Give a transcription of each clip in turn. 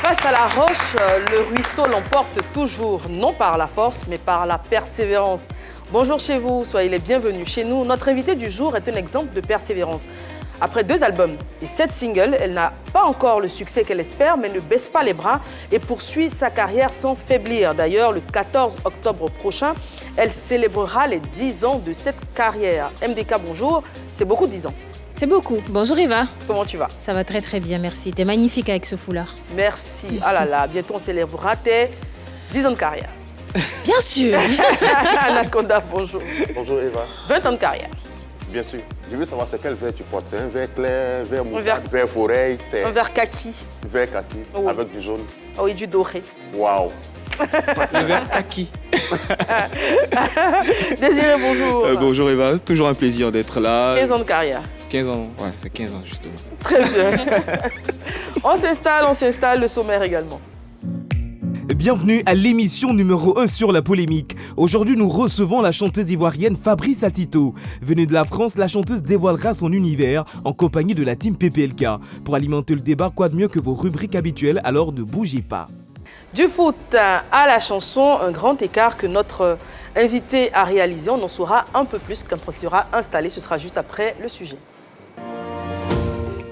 Face à la roche, le ruisseau l'emporte toujours, non par la force, mais par la persévérance. Bonjour chez vous, soyez les bienvenus chez nous. Notre invitée du jour est un exemple de persévérance. Après 2 albums et 7 singles, elle n'a pas encore le succès qu'elle espère, mais ne baisse pas les bras et poursuit sa carrière sans faiblir. D'ailleurs, le 14 octobre prochain, elle célébrera les 10 ans de cette carrière. MDK, bonjour, c'est beaucoup 10 ans. C'est beaucoup. Bonjour Eva. Comment tu vas? Ça va très très bien, merci. T'es magnifique avec ce foulard. Merci. Ah là là, bientôt on célébrera tes 10 ans de carrière. Bien sûr. Anaconda, bonjour. Bonjour Eva. 20 ans de carrière. Bien sûr. Je veux savoir c'est quel verre tu portes. C'est un verre clair, verre moutarde, verre- verre forêt, c'est Un verre kaki. verre kaki Oui. avec du jaune. Ah oui, du doré. Waouh. Le verre kaki. Désiré, bonjour. Bonjour Eva, toujours un plaisir d'être là. 15 ans de carrière. 15 ans, ouais, c'est 15 ans justement. Très bien. On s'installe, le sommaire également. Bienvenue à l'émission numéro 1 sur la polémique. Aujourd'hui, nous recevons la chanteuse ivoirienne Fabrice Atito. Venue de la France, la chanteuse dévoilera son univers en compagnie de la team PPLK. Pour alimenter le débat, quoi de mieux que vos rubriques habituelles, alors ne bougez pas. Du foot à la chanson, un grand écart que notre invité a réalisé. On en saura un peu plus quand on sera installé. Ce sera juste après le sujet.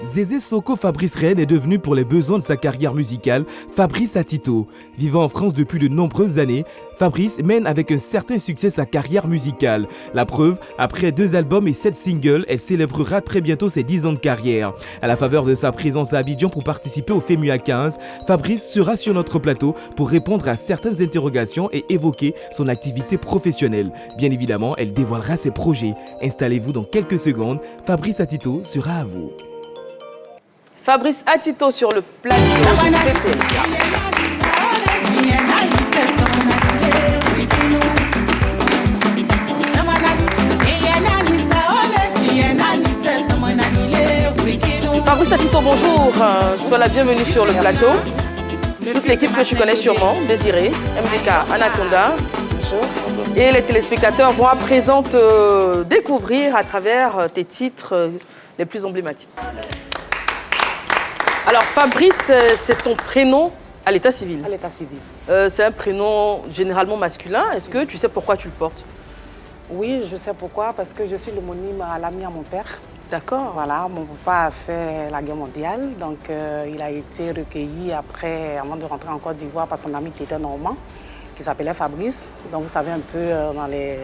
Zézé Soko Fabrice Reine est devenu pour les besoins de sa carrière musicale Fabrice Atito. Vivant en France depuis de nombreuses années, Fabrice mène avec un certain succès sa carrière musicale. La preuve, après 2 albums et 7 singles, elle célébrera très bientôt ses 10 ans de carrière. À la faveur de sa présence à Abidjan pour participer au FEMUA 15, Fabrice sera sur notre plateau pour répondre à certaines interrogations et évoquer son activité professionnelle. Bien évidemment, elle dévoilera ses projets. Installez-vous dans quelques secondes, Fabrice Atito sera à vous. Fabrice Atito sur le plateau de PPLK. Fabrice Atito, bonjour. Sois la bienvenue sur le plateau. Toute l'équipe que tu connais sûrement, Désiré, MDK, Anaconda. Et les téléspectateurs vont à présent te découvrir à travers tes titres les plus emblématiques. Alors Fabrice, c'est ton prénom à l'état civil. À l'état civil. C'est un prénom généralement masculin. Est-ce que tu sais pourquoi tu le portes? Oui, je sais pourquoi, parce que je suis l'homonyme à l'ami à mon père. D'accord. Voilà, mon papa a fait la guerre mondiale, donc il a été recueilli après, avant de rentrer en Côte d'Ivoire, par son ami qui était normand, qui s'appelait Fabrice. Donc vous savez un peu dans les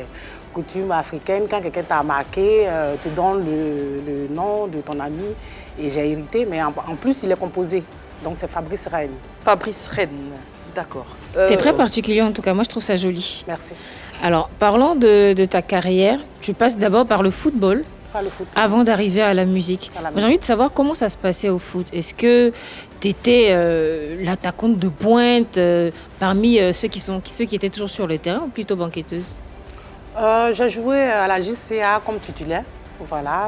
coutumes africaines, quand quelqu'un t'a marqué, te donne le nom de ton ami. Et j'ai hérité, mais en plus, il est composé. Donc, c'est Fabrice Reine. Fabrice Reine, d'accord. C'est très particulier en tout cas, moi je trouve ça joli. Merci. Alors, parlons de ta carrière. Tu passes d'abord par le football Pas le foot. avant d'arriver à la musique. À la Moi, j'ai envie de savoir comment ça se passait au foot. Est-ce que tu étais l'attaquante de pointe parmi ceux qui étaient toujours sur le terrain ou plutôt banquetteuse? J'ai joué à la JCA comme titulaire. Voilà,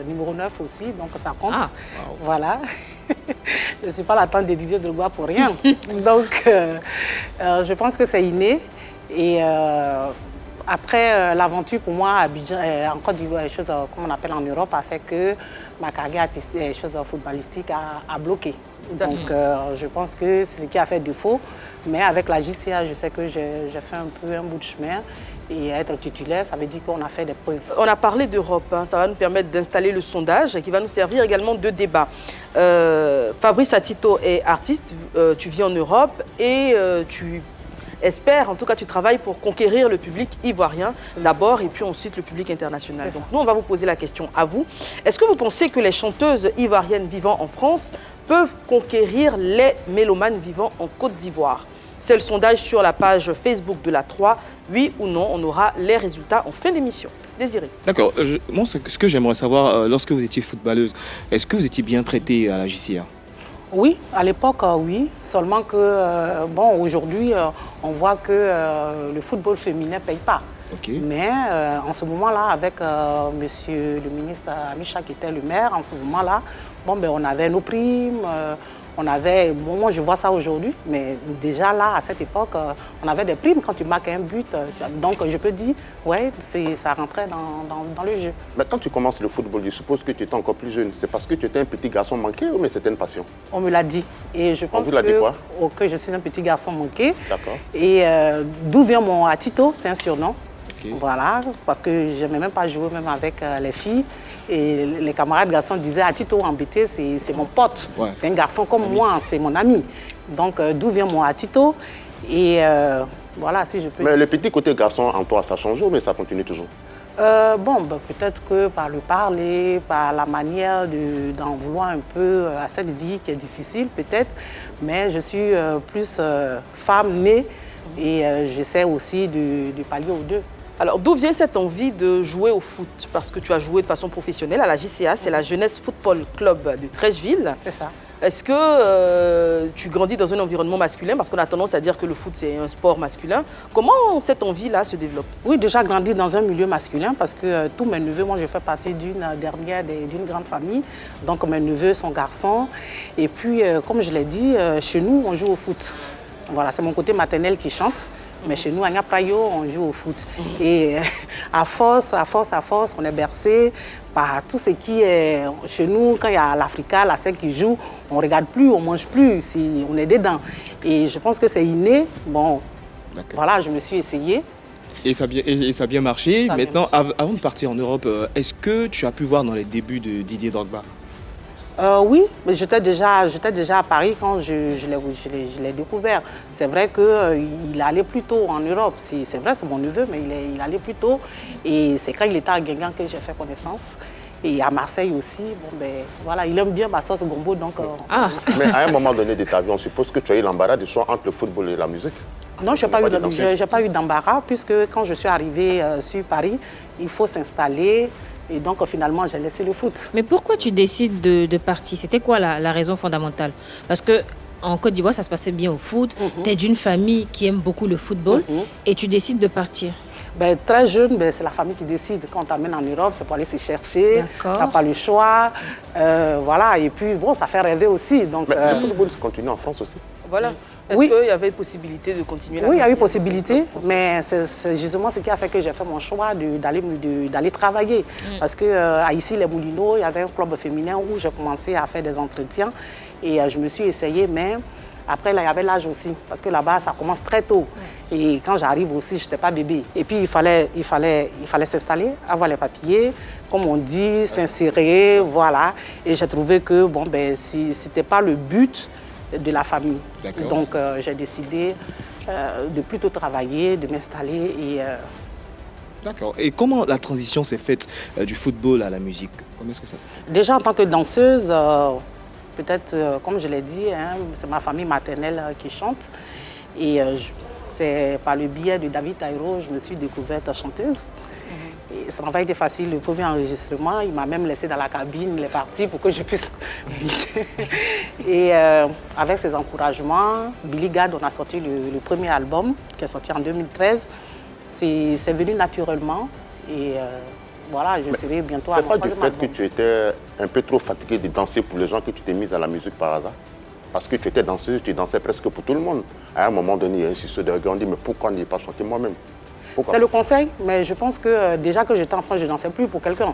numéro 9 aussi, donc ça compte. Ah, wow. Voilà. Je ne suis pas la tante de Didier Drogba pour rien. Donc, je pense que c'est inné. Et après, l'aventure pour moi à Abidjan, en Côte d'Ivoire, les choses comme on appelle en Europe, a fait que ma carrière artistique, les choses footballistiques a bloqué. Donc, je pense que c'est ce qui a fait défaut. Mais avec la JCA, je sais que j'ai fait un peu un bout de chemin. Et être titulaire, ça veut dire qu'on a fait des preuves. On a parlé d'Europe, ça va nous permettre d'installer le sondage qui va nous servir également de débat. Fabrice Atito est artiste, tu vis en Europe et tu espères, en tout cas tu travailles pour conquérir le public ivoirien d'abord et puis ensuite le public international. Donc nous on va vous poser la question à vous. Est-ce que vous pensez que les chanteuses ivoiriennes vivant en France peuvent conquérir les mélomanes vivant en Côte d'Ivoire? C'est le sondage sur la page Facebook de la 3. Oui ou non, on aura les résultats en fin d'émission. Désiré. D'accord, moi ce que j'aimerais savoir, lorsque vous étiez footballeuse, est-ce que vous étiez bien traitée à la JCA? Oui, à l'époque, oui. Seulement que, bon, aujourd'hui, on voit que le football féminin ne paye pas. Okay. Mais en ce moment-là, avec monsieur le ministre Amicha qui était le maire, en ce moment-là, bon, ben, on avait nos primes, on avait, bon, moi je vois ça aujourd'hui, mais déjà là, à cette époque, on avait des primes quand tu marques un but. Donc je peux dire, ouais, ça rentrait dans le jeu. Mais quand tu commences le football, je suppose que tu étais encore plus jeune. C'est parce que tu étais un petit garçon manqué ou mais c'était une passion? On me l'a dit. Et je pense vous l'a dit quoi? Que je suis un petit garçon manqué. D'accord. Et d'où vient mon Atito, c'est un surnom. Ok. Voilà, parce que je n'aimais même pas jouer même avec les filles. Et les camarades garçons disaient, Atito embêté, c'est mon pote. Ouais. C'est un garçon comme moi, c'est mon ami. Donc d'où vient mon Atito? Et voilà, si je peux... Mais le petit côté garçon en toi, ça a changé ou mais ça continue toujours? Peut-être que par le parler, par la manière d'en vouloir un peu à cette vie qui est difficile, peut-être. Mais je suis plus femme née et j'essaie aussi de pallier aux deux. Alors, d'où vient cette envie de jouer au foot? Parce que tu as joué de façon professionnelle à la JCA, c'est la Jeunesse Football Club de Treichville. C'est ça. Est-ce que tu grandis dans un environnement masculin? Parce qu'on a tendance à dire que le foot, c'est un sport masculin. Comment cette envie-là se développe? Oui, déjà grandi dans un milieu masculin parce que tous mes neveux, moi je fais partie d'une grande famille. Donc mes neveux sont garçons. Et puis, comme je l'ai dit, chez nous, on joue au foot. Voilà, c'est mon côté maternel qui chante. Mais chez nous, à Ngaprayo, on joue au foot. Et à force, on est bercé par tout ce qui est... Chez nous, quand il y a l'Africa, la SEC qui joue, on ne regarde plus, on ne mange plus, si on est dedans. Et je pense que c'est inné. Bon, voilà, je me suis essayée. Et ça a bien marché. Ça a bien Maintenant, avant de partir en Europe, est-ce que tu as pu voir dans les débuts de Didier Drogba? Oui, mais j'étais déjà à Paris quand je l'ai découvert. C'est vrai qu'il allait plus tôt en Europe. C'est vrai, c'est mon neveu, mais il allait plus tôt. Et c'est quand il était à Guingamp que j'ai fait connaissance. Et à Marseille aussi, bon, ben, voilà, il aime bien ma sauce gombo. Donc, Mais à un moment donné de ta vie, on suppose que tu as eu l'embarras du choix entre le football et la musique? Non, je n'ai pas eu d'embarras, puisque quand je suis arrivée sur Paris, il faut s'installer. Et donc, finalement, j'ai laissé le foot. Mais pourquoi tu décides de partir? C'était quoi la raison fondamentale? Parce qu'en Côte d'Ivoire, ça se passait bien au foot. Tu es d'une famille qui aime beaucoup le football et tu décides de partir. Ben, très jeune, ben, c'est la famille qui décide. Quand on t'amène en Europe, c'est pour aller se chercher. Tu n'as pas le choix. Voilà. Et puis, bon, ça fait rêver aussi. Donc, mais le football continue en France aussi? Voilà. Est-ce qu'il y avait possibilité de continuer la Oui, il y a eu carrière possibilité, mais c'est justement ce qui a fait que j'ai fait mon choix d'aller travailler. Parce qu'à ici, les Moulineaux, il y avait un club féminin où j'ai commencé à faire des entretiens et je me suis essayée, mais après, là, il y avait l'âge aussi, parce que là-bas, ça commence très tôt. Et quand j'arrive aussi, je n'étais pas bébé. Et puis, il fallait s'installer, avoir les papiers, comme on dit, s'insérer, voilà. Et j'ai trouvé que, bon, ben, ce n'était pas le but de la famille. Donc, j'ai décidé de plutôt travailler, de m'installer. D'accord. Et comment la transition s'est faite du football à la musique? Comment est-ce que ça s'est fait? Déjà, en tant que danseuse, peut-être, comme je l'ai dit, hein, c'est ma famille maternelle qui chante. Et c'est par le biais de David Taïro, je me suis découverte chanteuse. Et ça n'a pas été facile, le premier enregistrement. Il m'a même laissé dans la cabine, il est parti pour que je puisse bicher. Et avec ses encouragements, Billy Gad, on a sorti le premier album qui est sorti en 2013. C'est venu naturellement. Et voilà, je serai bientôt à mon troisième album. C'est pas du fait album. que tu étais un peu trop fatiguée de danser pour les gens que tu t'es mise à la musique par hasard? Parce que tu étais danseuse, tu dansais presque pour tout le monde. À un moment donné, il y a un succès de regard, on dit mais pourquoi ne pas chanter moi-même? C'est le conseil, mais je pense que déjà que j'étais en France, je ne dansais plus pour quelqu'un.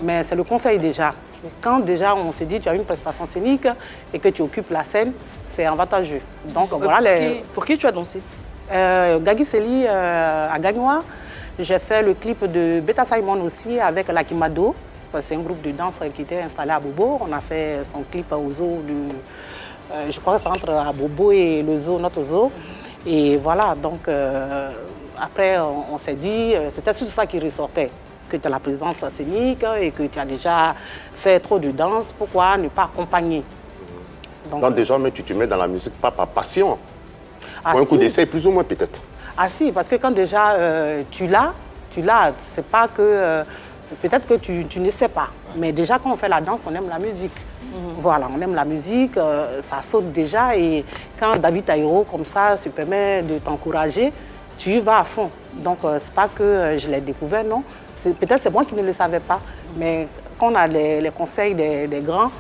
Mais c'est le conseil déjà. Quand déjà on se dit tu as une prestation scénique et que tu occupes la scène, c'est avantageux. Donc voilà pour qui tu as dansé? Gagui Seli à Gagnoa. J'ai fait le clip de Beta Simon aussi avec Lakimado. C'est un groupe de danse qui était installé à Bobo. On a fait son clip au zoo je crois que c'est entre à Bobo et le zoo, notre zoo. Et voilà, donc après on s'est dit, c'était tout ça qui ressortait, que tu as la présence scénique et que tu as déjà fait trop de danse, pourquoi ne pas accompagner? Donc déjà, mais tu te mets dans la musique pas par passion, pour un coup d'essai plus ou moins peut-être. Ah si, parce que quand déjà tu l'as, c'est pas que... peut-être que tu ne sais pas, mais déjà quand on fait la danse, on aime la musique. Voilà, on aime la musique, ça saute déjà et quand David Taïro comme ça se permet de t'encourager, tu y vas à fond. Donc c'est pas que je l'ai découvert, non. Peut-être c'est moi qui ne le savais pas, mais quand on a les conseils des grands,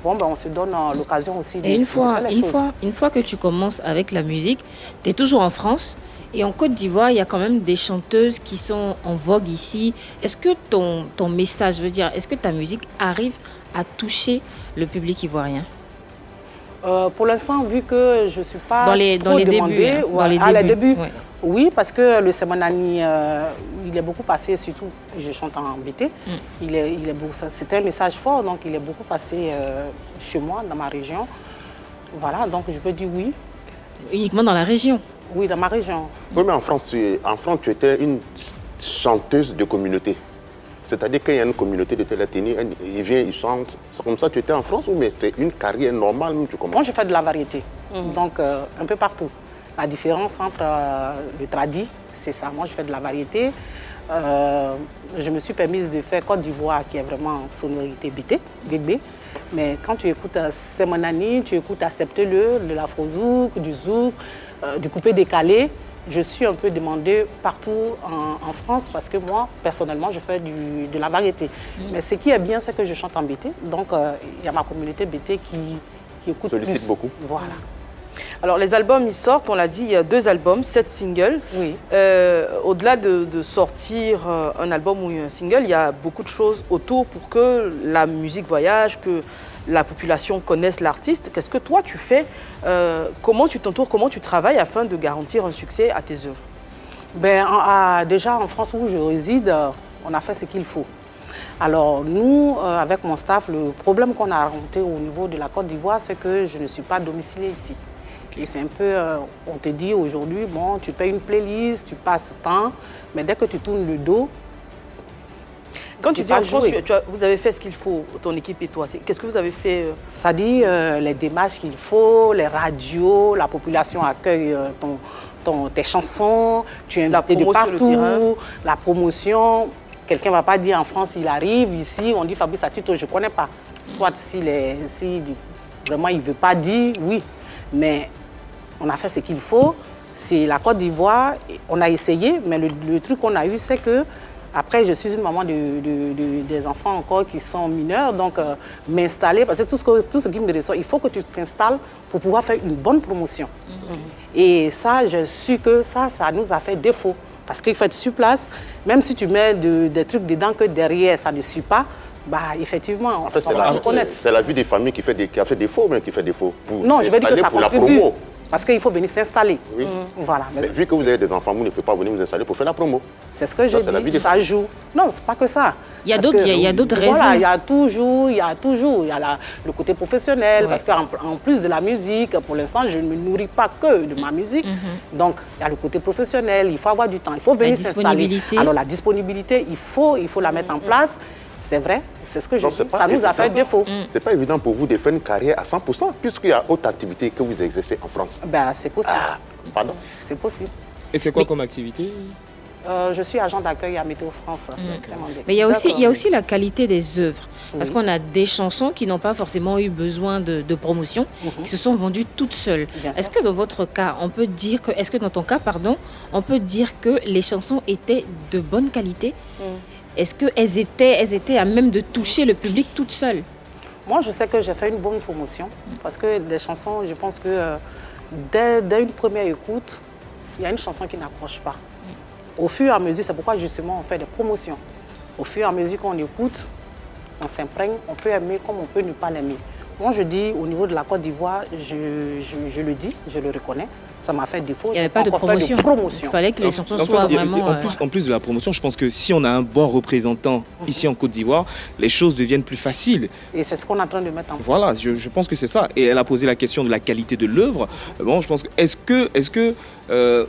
bon, ben, on se donne l'occasion aussi de, Et de faire les choses. une fois que tu commences avec la musique, tu es toujours en France. Et en Côte d'Ivoire, il y a quand même des chanteuses qui sont en vogue ici. Est-ce que ton message, je veux dire, est-ce que ta musique arrive à toucher le public ivoirien? Pour l'instant, vu que je ne suis pas Dans les trop demandée, débuts, hein, dans les les débuts, débuts, ouais. oui, parce que le Semanani, il est beaucoup passé, surtout, je chante en BT, il est c'était un message fort, donc il est beaucoup passé chez moi, dans ma région. Voilà, donc je peux dire oui. Uniquement dans la région? Oui, dans ma région. Oui, mais en France, tu étais une chanteuse de communauté. C'est-à-dire qu'il y a une communauté de Téléténie, il vient, il chante. C'est comme ça que tu étais en France ou mais c'est une carrière normale où tu commences? Moi, je fais de la variété, donc un peu partout. La différence entre le tradi, c'est ça. Moi, je fais de la variété. Je me suis permise de faire Côte d'Ivoire, qui est vraiment sonorité BT, Bébé. Mais quand tu écoutes Semanani, tu écoutes Accepte-le, de l'afro-zouk, du zouk, du coupé décalé. Je suis un peu demandée partout en France parce que moi, personnellement, je fais de la variété. Mais ce qui est bien, c'est que je chante en BT. Donc, il y a ma communauté BT qui écoute sollicite plus. beaucoup. Voilà. Alors, les albums, ils sortent, on l'a dit, il y a 2 albums, 7 singles. Oui. Au-delà de sortir un album ou un single, il y a beaucoup de choses autour pour que la musique voyage, que la population connaisse l'artiste. Qu'est-ce que toi, tu fais? Comment tu t'entoures, comment tu travailles afin de garantir un succès à tes œuvres? Ben, déjà, en France où je réside, on a fait ce qu'il faut. Alors, nous, avec mon staff, le problème qu'on a rencontré au niveau de la Côte d'Ivoire, c'est que je ne suis pas domiciliée ici. Et c'est un peu, on te dit aujourd'hui, bon, tu payes une playlist, tu passes temps, mais dès que tu tournes le dos, quand tu dis en France, vous avez fait ce qu'il faut, ton équipe et toi, qu'est-ce que vous avez fait? Ça dit les démarches qu'il faut, les radios, la population accueille tes chansons, tu es invité de partout, la promotion. Quelqu'un ne va pas dire en France, il arrive ici, on dit Fabrice Satito, je ne connais pas. Soit si vraiment il ne veut pas dire, oui, mais on a fait ce qu'il faut. C'est la Côte d'Ivoire, on a essayé, mais le truc qu'on a eu, c'est que après, je suis une maman des enfants encore qui sont mineurs, donc m'installer, parce que tout ce qui me ressort, il faut que tu t'installes pour pouvoir faire une bonne promotion. Et ça, je suis que ça nous a fait défaut. Parce qu'il faut être sur place, même si tu mets des trucs dedans que derrière, ça ne suit pas, bah, effectivement, en fait, on va reconnaître. C'est la vie des familles qui a fait défaut, mais qui fait défaut. Non, je veux dire que ça pour la contribue. promo. Parce qu'il faut venir s'installer. Oui. Voilà. Mais vu que vous avez des enfants, vous ne pouvez pas venir vous installer pour faire la promo. C'est ce que je dis, ça joue. Non, c'est pas que ça. Il y a d'autres raisons. Voilà, il y a toujours le côté professionnel, parce qu'en plus de la musique, pour l'instant, je ne me nourris pas que de ma musique. Donc, il y a le côté professionnel, il faut avoir du temps, il faut venir s'installer. Alors, la disponibilité, il faut la mettre en place. C'est vrai, c'est ce que je dis, ça nous a fait défaut. C'est pas évident pour vous de faire une carrière à 100%, puisqu'il y a autre activité que vous exercez en France. Ben, c'est possible. Pardon? C'est possible. Et c'est quoi comme activité? Je suis agent d'accueil à Météo France. Mais il y a aussi la qualité des œuvres. Parce qu'on a des chansons qui n'ont pas forcément eu besoin de promotion, qui se sont vendues toutes seules. Est-ce que dans votre cas, on peut dire que, dans ton cas, on peut dire que les chansons étaient de bonne qualité? Est-ce qu'elles étaient à même de toucher le public toutes seules? Moi, je sais que j'ai fait une bonne promotion. Parce que des chansons, je pense que dès une première écoute, il y a une chanson qui n'accroche pas. Au fur et à mesure, c'est pourquoi justement on fait des promotions. Au fur et à mesure qu'on écoute, on s'imprègne, on peut aimer comme on peut ne pas l'aimer. Moi, je dis, au niveau de la Côte d'Ivoire, je le dis, je le reconnais, ça m'a fait défaut. Il n'y avait pas de promotion. Il fallait que les chansons soient vraiment... En plus de la promotion, je pense que si on a un bon représentant ici en Côte d'Ivoire, les choses deviennent plus faciles. Et c'est ce qu'on est en train de mettre en place. Voilà, je pense que c'est ça. Et elle a posé la question de la qualité de l'œuvre. Bon, je pense que est-ce que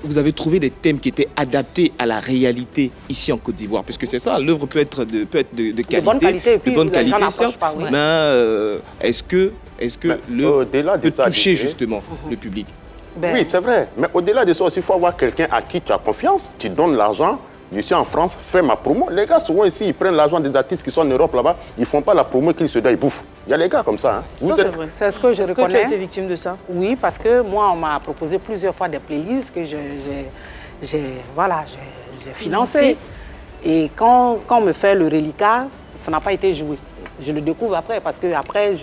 vous avez trouvé des thèmes qui étaient adaptés à la réalité ici en Côte d'Ivoire? Puisque c'est ça, l'œuvre peut être de qualité, bonne qualité, et puis de bonne qualité, certes. Pas, oui. Mais est-ce que l'œuvre peut toucher justement le public? Oui, c'est vrai. Mais au-delà de ça aussi, il faut avoir quelqu'un à qui tu as confiance. Tu donnes l'argent. Je suis en France, fais ma promo. Les gars, souvent ici, ils prennent l'argent des artistes qui sont en Europe là-bas. Ils ne font pas la promo qu'ils se donnent, ils bouffent. Il y a les gars comme ça. C'est ce que je reconnais. Est-ce que tu as été victime de ça? Oui, parce que moi, on m'a proposé plusieurs fois des playlists que j'ai financées. Et quand on me fait le reliquat, ça n'a pas été joué. Je le découvre après, parce que après,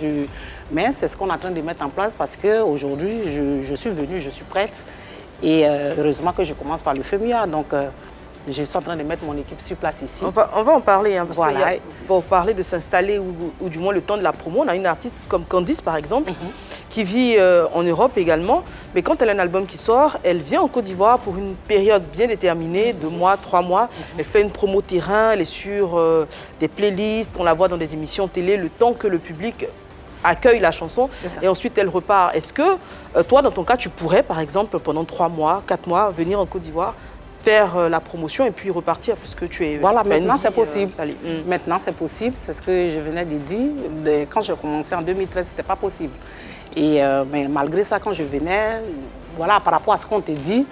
Mais c'est ce qu'on est en train de mettre en place parce qu'aujourd'hui, je suis venue, je suis prête. Et heureusement que je commence par le FEMIA. Donc, je suis en train de mettre mon équipe sur place ici. On va en parler, hein, parce Voilà. pour parler de s'installer ou du moins le temps de la promo, on a une artiste comme Candice, par exemple, qui vit en Europe également. Mais quand elle a un album qui sort, elle vient en Côte d'Ivoire pour une période bien déterminée, 2 mois, 3 mois. Elle fait une promo terrain, elle est sur des playlists, on la voit dans des émissions télé, le temps que le public accueille la chanson et ensuite elle repart. Est-ce que toi, dans ton cas, tu pourrais, par exemple, pendant 3 mois, 4 mois, venir en Côte d'Ivoire, faire la promotion et puis repartir puisque tu es... Voilà, maintenant c'est possible. Mmh. Maintenant c'est possible, c'est ce que je venais de dire. Quand j'ai commencé en 2013, c'était pas possible. Et mais malgré ça, quand je venais, voilà, par rapport à ce qu'on te dit,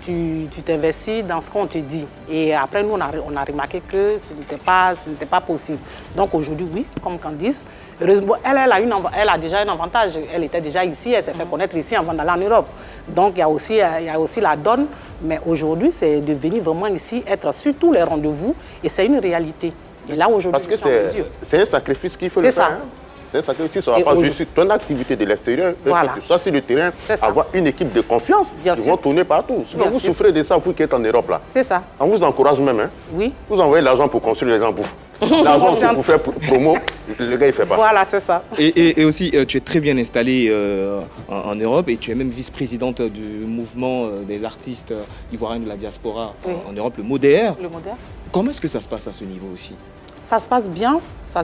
tu t'investis dans ce qu'on te dit. Et après, nous, on a remarqué que ce n'était pas possible. Donc aujourd'hui, oui, comme Candice, heureusement, elle a déjà un avantage. Elle était déjà ici, elle s'est fait connaître ici avant d'aller en Europe. Donc il y a aussi la donne. Mais aujourd'hui, c'est de venir vraiment ici, être sur tous les rendez-vous. Et c'est une réalité. Et là, aujourd'hui, parce que c'est un sacrifice qu'il faut le faire. C'est ça. C'est un sacrifice, ça va pas juste ton activité de l'extérieur, voilà. que tu sois sur le terrain, avoir une équipe de confiance, ils vont tourner partout. Sinon, vous souffrez de ça, vous qui êtes en Europe là. C'est ça. On vous encourage même. Hein? Oui. Vous envoyez l'argent pour construire les embouffes. L'argent pour faire promo, le gars il fait pas. Voilà, c'est ça. Et aussi, tu es très bien installée en Europe et tu es même vice-présidente du mouvement des artistes ivoiriens de la diaspora en Europe, le MODER. Le MODER. Comment est-ce que ça se passe à ce niveau aussi? Ça se passe bien, ça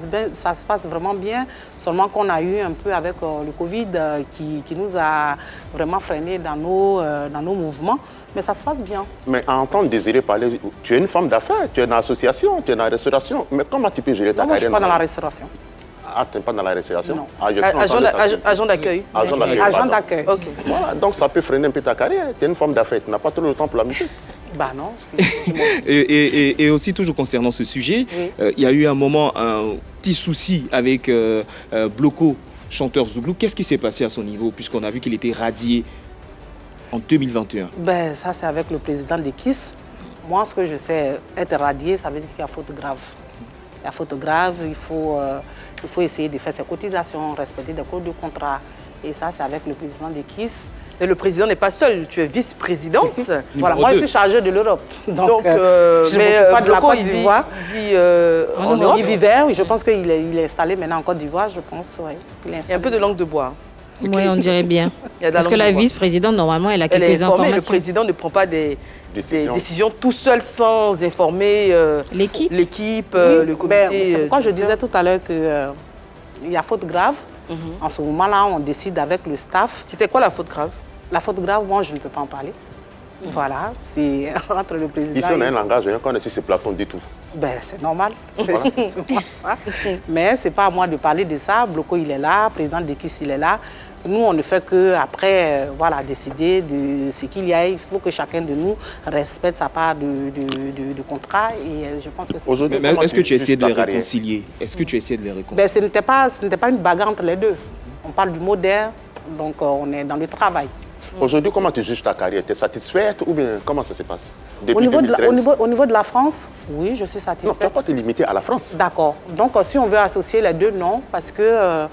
se passe vraiment bien, seulement qu'on a eu un peu avec le Covid qui nous a vraiment freiné dans nos mouvements, mais ça se passe bien. Mais à entendre Désiré parler, tu es une femme d'affaires, tu es dans l'association, tu es dans la restauration, mais comment tu peux gérer ta carrière? Moi, je ne suis pas dans la restauration. Ah, tu n'es pas dans la restauration? Non. Agent d'accueil. Agent d'accueil. Ok. Voilà, donc ça peut freiner un peu ta carrière. Tu es une femme d'affaires, tu n'as pas trop le temps pour la musique. Bah non. Et aussi, toujours concernant ce sujet, il y a eu un moment, un petit souci avec Bloko, chanteur Zouglou. Qu'est-ce qui s'est passé à son niveau, puisqu'on a vu qu'il était radié en 2021? Ben, ça, c'est avec le président de KISS. Moi, ce que je sais, être radié, ça veut dire qu'il y a faute grave. Il y a faute grave, il faut essayer de faire ses cotisations, respecter des codes de contrat. Et ça, c'est avec le président de KISS. Et le président n'est pas seul, tu es vice-présidente. Voilà, moi, je suis chargée de l'Europe. Donc mais pas de la Côte d'Ivoire. Il vit en Europe. Il vivait, je pense qu'il est installé maintenant en Côte d'Ivoire, je pense. Ouais. Il y a un peu de langue de bois. Oui, on dirait bien. Parce que la vice-présidente, normalement, elle a quelques informations. Le président ne prend pas des décisions tout seul sans informer l'équipe, le comité. C'est pourquoi je disais tout à l'heure qu'il y a faute grave. En ce moment-là, on décide avec le staff. C'était quoi la faute grave? La faute grave, moi, je ne peux pas en parler. Voilà, c'est entre le président. Ici, on a un langage, quand on est sur ce plateau, on dit tout. Ben, c'est normal, c'est ça. Mais ce n'est pas à moi de parler de ça. Bloko, il est là, le président de KISS, il est là. Nous, on ne fait qu'après, voilà, décider de ce qu'il y a. Il faut que chacun de nous respecte sa part de contrat. Et je pense que c'est... Mais est-ce que tu essaies de les réconcilier? Est-ce que tu essaies de les réconcilier? Ben, ce n'était pas une bagarre entre les deux. On parle du MODER, donc on est dans le travail. Aujourd'hui, comment tu juges ta carrière? Tu es satisfaite ou bien comment ça se passe? Au niveau de la France, oui, je suis satisfaite. Non, tu n'as pas te limiter à la France. D'accord. Donc, si on veut associer les deux, non, parce que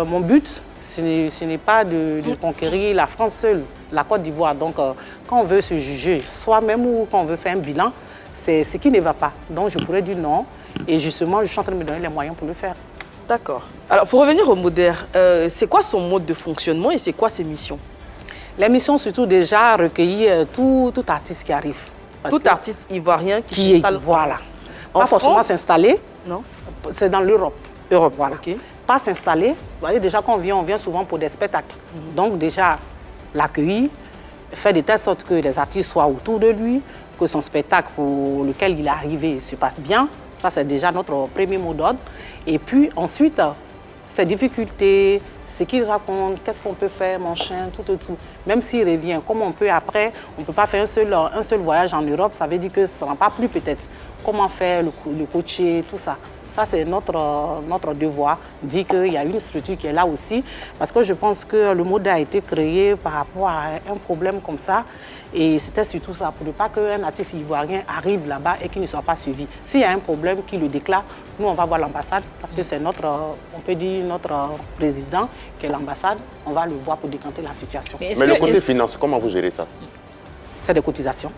mon but, ce n'est pas de conquérir la France seule, la Côte d'Ivoire. Donc, quand on veut se juger soi-même ou quand on veut faire un bilan, c'est ce qui ne va pas. Donc, je pourrais dire non. Et justement, je suis en train de me donner les moyens pour le faire. D'accord. Alors, pour revenir au MODER, c'est quoi son mode de fonctionnement et c'est quoi ses missions? Les missions, surtout déjà, recueillir tout artiste qui arrive. Tout artiste ivoirien qui s'installe. Voilà. Pas forcément s'installer. Non. C'est dans l'Europe. Europe, voilà. Okay. Pas s'installer. Vous voyez, déjà, quand on vient souvent pour des spectacles. Donc, déjà, l'accueillir, faire de telle sorte que les artistes soient autour de lui, que son spectacle pour lequel il est arrivé se passe bien. Ça, c'est déjà notre premier mot d'ordre. Et puis, ensuite, ses difficultés, ce qu'il raconte, qu'est-ce qu'on peut faire, mon chien, tout. Même s'il revient, comment on peut après, on ne peut pas faire un seul voyage en Europe, ça veut dire que ça n'en pas plus peut-être. Comment faire, le coacher, tout ça. Ça, c'est notre devoir, dire qu'il y a une structure qui est là aussi. Parce que je pense que le modèle a été créé par rapport à un problème comme ça. Et c'était surtout ça, pour ne pas qu'un artiste ivoirien arrive là-bas et qu'il ne soit pas suivi. S'il y a un problème qui le déclare, nous, on va voir l'ambassade, parce que c'est notre, on peut dire, notre président qui est l'ambassade. On va le voir pour décanter la situation. Mais le côté finance, comment vous gérez ça? C'est des cotisations.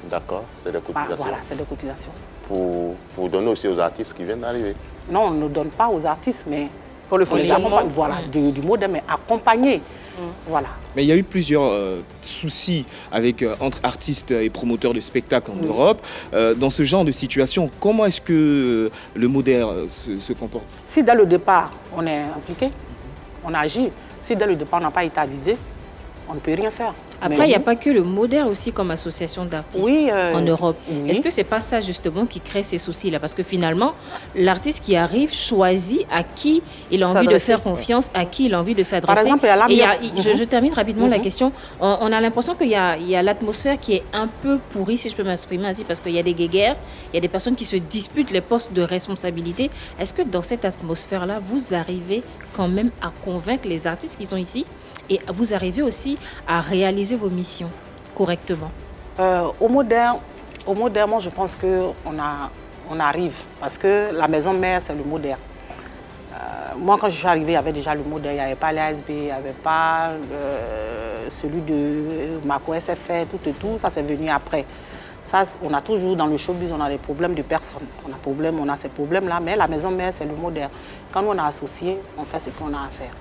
D'accord, c'est des cotisations. Voilà, c'est des cotisations. Pour donner aussi aux artistes qui viennent d'arriver? Non, on ne donne pas aux artistes, mais pour le fonctionnement, voilà, du modèle, mais accompagné. Voilà. Mais il y a eu plusieurs soucis avec, entre artistes et promoteurs de spectacles en Europe. Dans ce genre de situation, comment est-ce que le modèle se comporte? Si dès le départ, on est impliqué, on agit. Si dès le départ, on n'a pas été avisé, on ne peut rien faire. Après, il n'y a pas que le modèle aussi comme association d'artistes en Europe. Oui. Est-ce que ce n'est pas ça justement qui crée ces soucis-là? Parce que finalement, l'artiste qui arrive choisit à qui il a envie de faire confiance, à qui il a envie de s'adresser. Par exemple, je termine rapidement la question. On a l'impression qu'il y a l'atmosphère qui est un peu pourrie, si je peux m'exprimer ainsi, parce qu'il y a des guéguerres, il y a des personnes qui se disputent les postes de responsabilité. Est-ce que dans cette atmosphère-là, vous arrivez quand même à convaincre les artistes qui sont ici et vous arrivez aussi à réaliser vos missions correctement? Au moderne, moi, je pense qu'on arrive. Parce que la maison mère, c'est le moderne. Moi, quand je suis arrivée, il y avait déjà le moderne. Il n'y avait pas l'ASB, il n'y avait pas celui de Mako SFR, tout. Ça, c'est venu après. Ça, on a toujours, dans le showbiz, on a des problèmes de personnes. On a ces problèmes-là, mais la maison mère, c'est le moderne. Quand on a associé, on fait ce qu'on a à faire.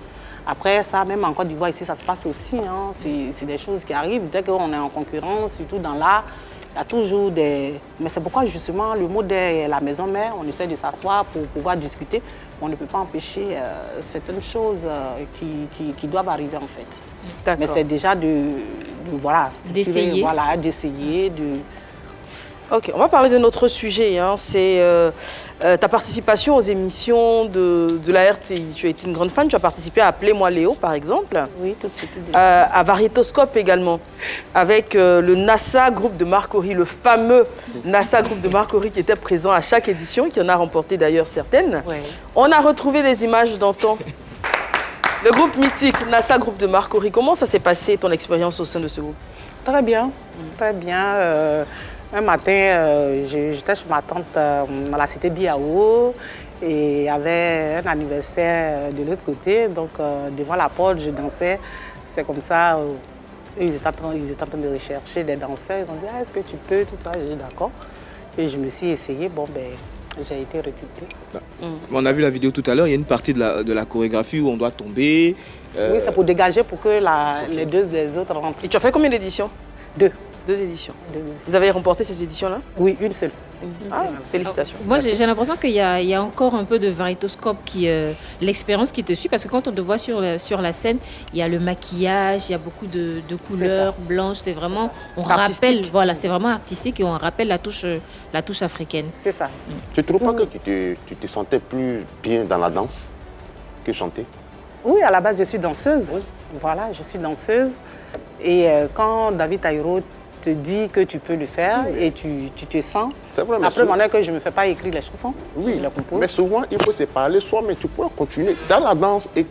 Après ça, même en Côte d'Ivoire, ici, ça se passe aussi. Hein. C'est des choses qui arrivent. Dès qu'on est en concurrence, surtout dans l'art, il y a toujours des... Mais c'est pourquoi, justement, le modèle et la maison mère, on essaie de s'asseoir pour pouvoir discuter. On ne peut pas empêcher certaines choses qui doivent arriver, en fait. Mais c'est déjà d'essayer. Voilà, d'essayer, Ok, on va parler de notre sujet. Hein. C'est ta participation aux émissions de la RTI. Tu as été une grande fan. Tu as participé à Appelez-moi Léo, par exemple. Oui, tout de suite. À Variétoscope également, avec le NASA Groupe de Marc Horry, le fameux NASA Groupe de Marc Horry qui était présent à chaque édition, qui en a remporté d'ailleurs certaines. Oui. On a retrouvé des images d'antan. Le groupe mythique NASA Groupe de Marc Horry. Comment ça s'est passé, ton expérience au sein de ce groupe? Très bien, très bien. Un matin, j'étais chez ma tante dans la cité Biao et il y avait un anniversaire de l'autre côté. Donc, devant la porte, je dansais. C'est comme ça, ils étaient en train de rechercher des danseurs. Ils ont dit, est-ce que tu peux, tout ça. J'ai dit, d'accord. Et je me suis essayée. Bon, ben, j'ai été recrutée. On a vu la vidéo tout à l'heure. Il y a une partie de la chorégraphie où on doit tomber. Oui, c'est pour dégager pour que les autres rentrent. Et tu as fait combien d'éditions? 2. 2 éditions. Vous avez remporté ces éditions-là? Oui, une seule. Félicitations. Moi, j'ai l'impression qu'il y a encore un peu de Variétoscope, l'expérience qui te suit, parce que quand on te voit sur la scène, il y a le maquillage, il y a beaucoup de couleurs blanches. C'est vraiment, on rappelle, voilà, c'est vraiment artistique et on rappelle la touche africaine. C'est ça. Tu ne trouves pas que tu te sentais plus bien dans la danse que chanter? Oui, à la base, je suis danseuse. Oui. Voilà, je suis danseuse. Et quand David Taïro te dit que tu peux le faire et tu te sens. C'est vrai, après, maintenant que je ne me fais pas écrire les chansons, oui, je les compose. Mais souvent, il faut se parler soi, mais tu peux continuer dans la danse et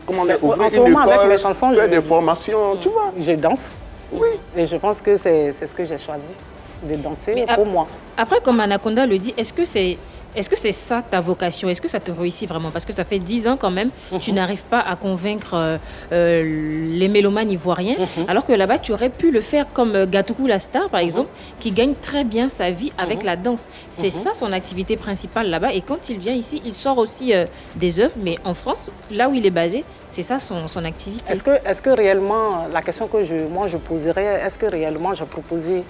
comment ouvrir en ce moment, avec mes chansons, faire des formations, tu vois. Je danse. Oui. Et je pense que c'est ce que j'ai choisi, de danser pour moi. Après, comme Anaconda le dit, est-ce que c'est ça ta vocation? Est-ce que ça te réussit vraiment? Parce que ça fait 10 ans quand même, tu n'arrives pas à convaincre les mélomanes ivoiriens, alors que là-bas, tu aurais pu le faire comme Gatoukou la star, par exemple, qui gagne très bien sa vie avec la danse. C'est ça son activité principale là-bas. Et quand il vient ici, il sort aussi des œuvres, mais en France, là où il est basé, c'est ça son activité. Est-ce que réellement, la question que je poserais, est-ce que réellement j'ai proposé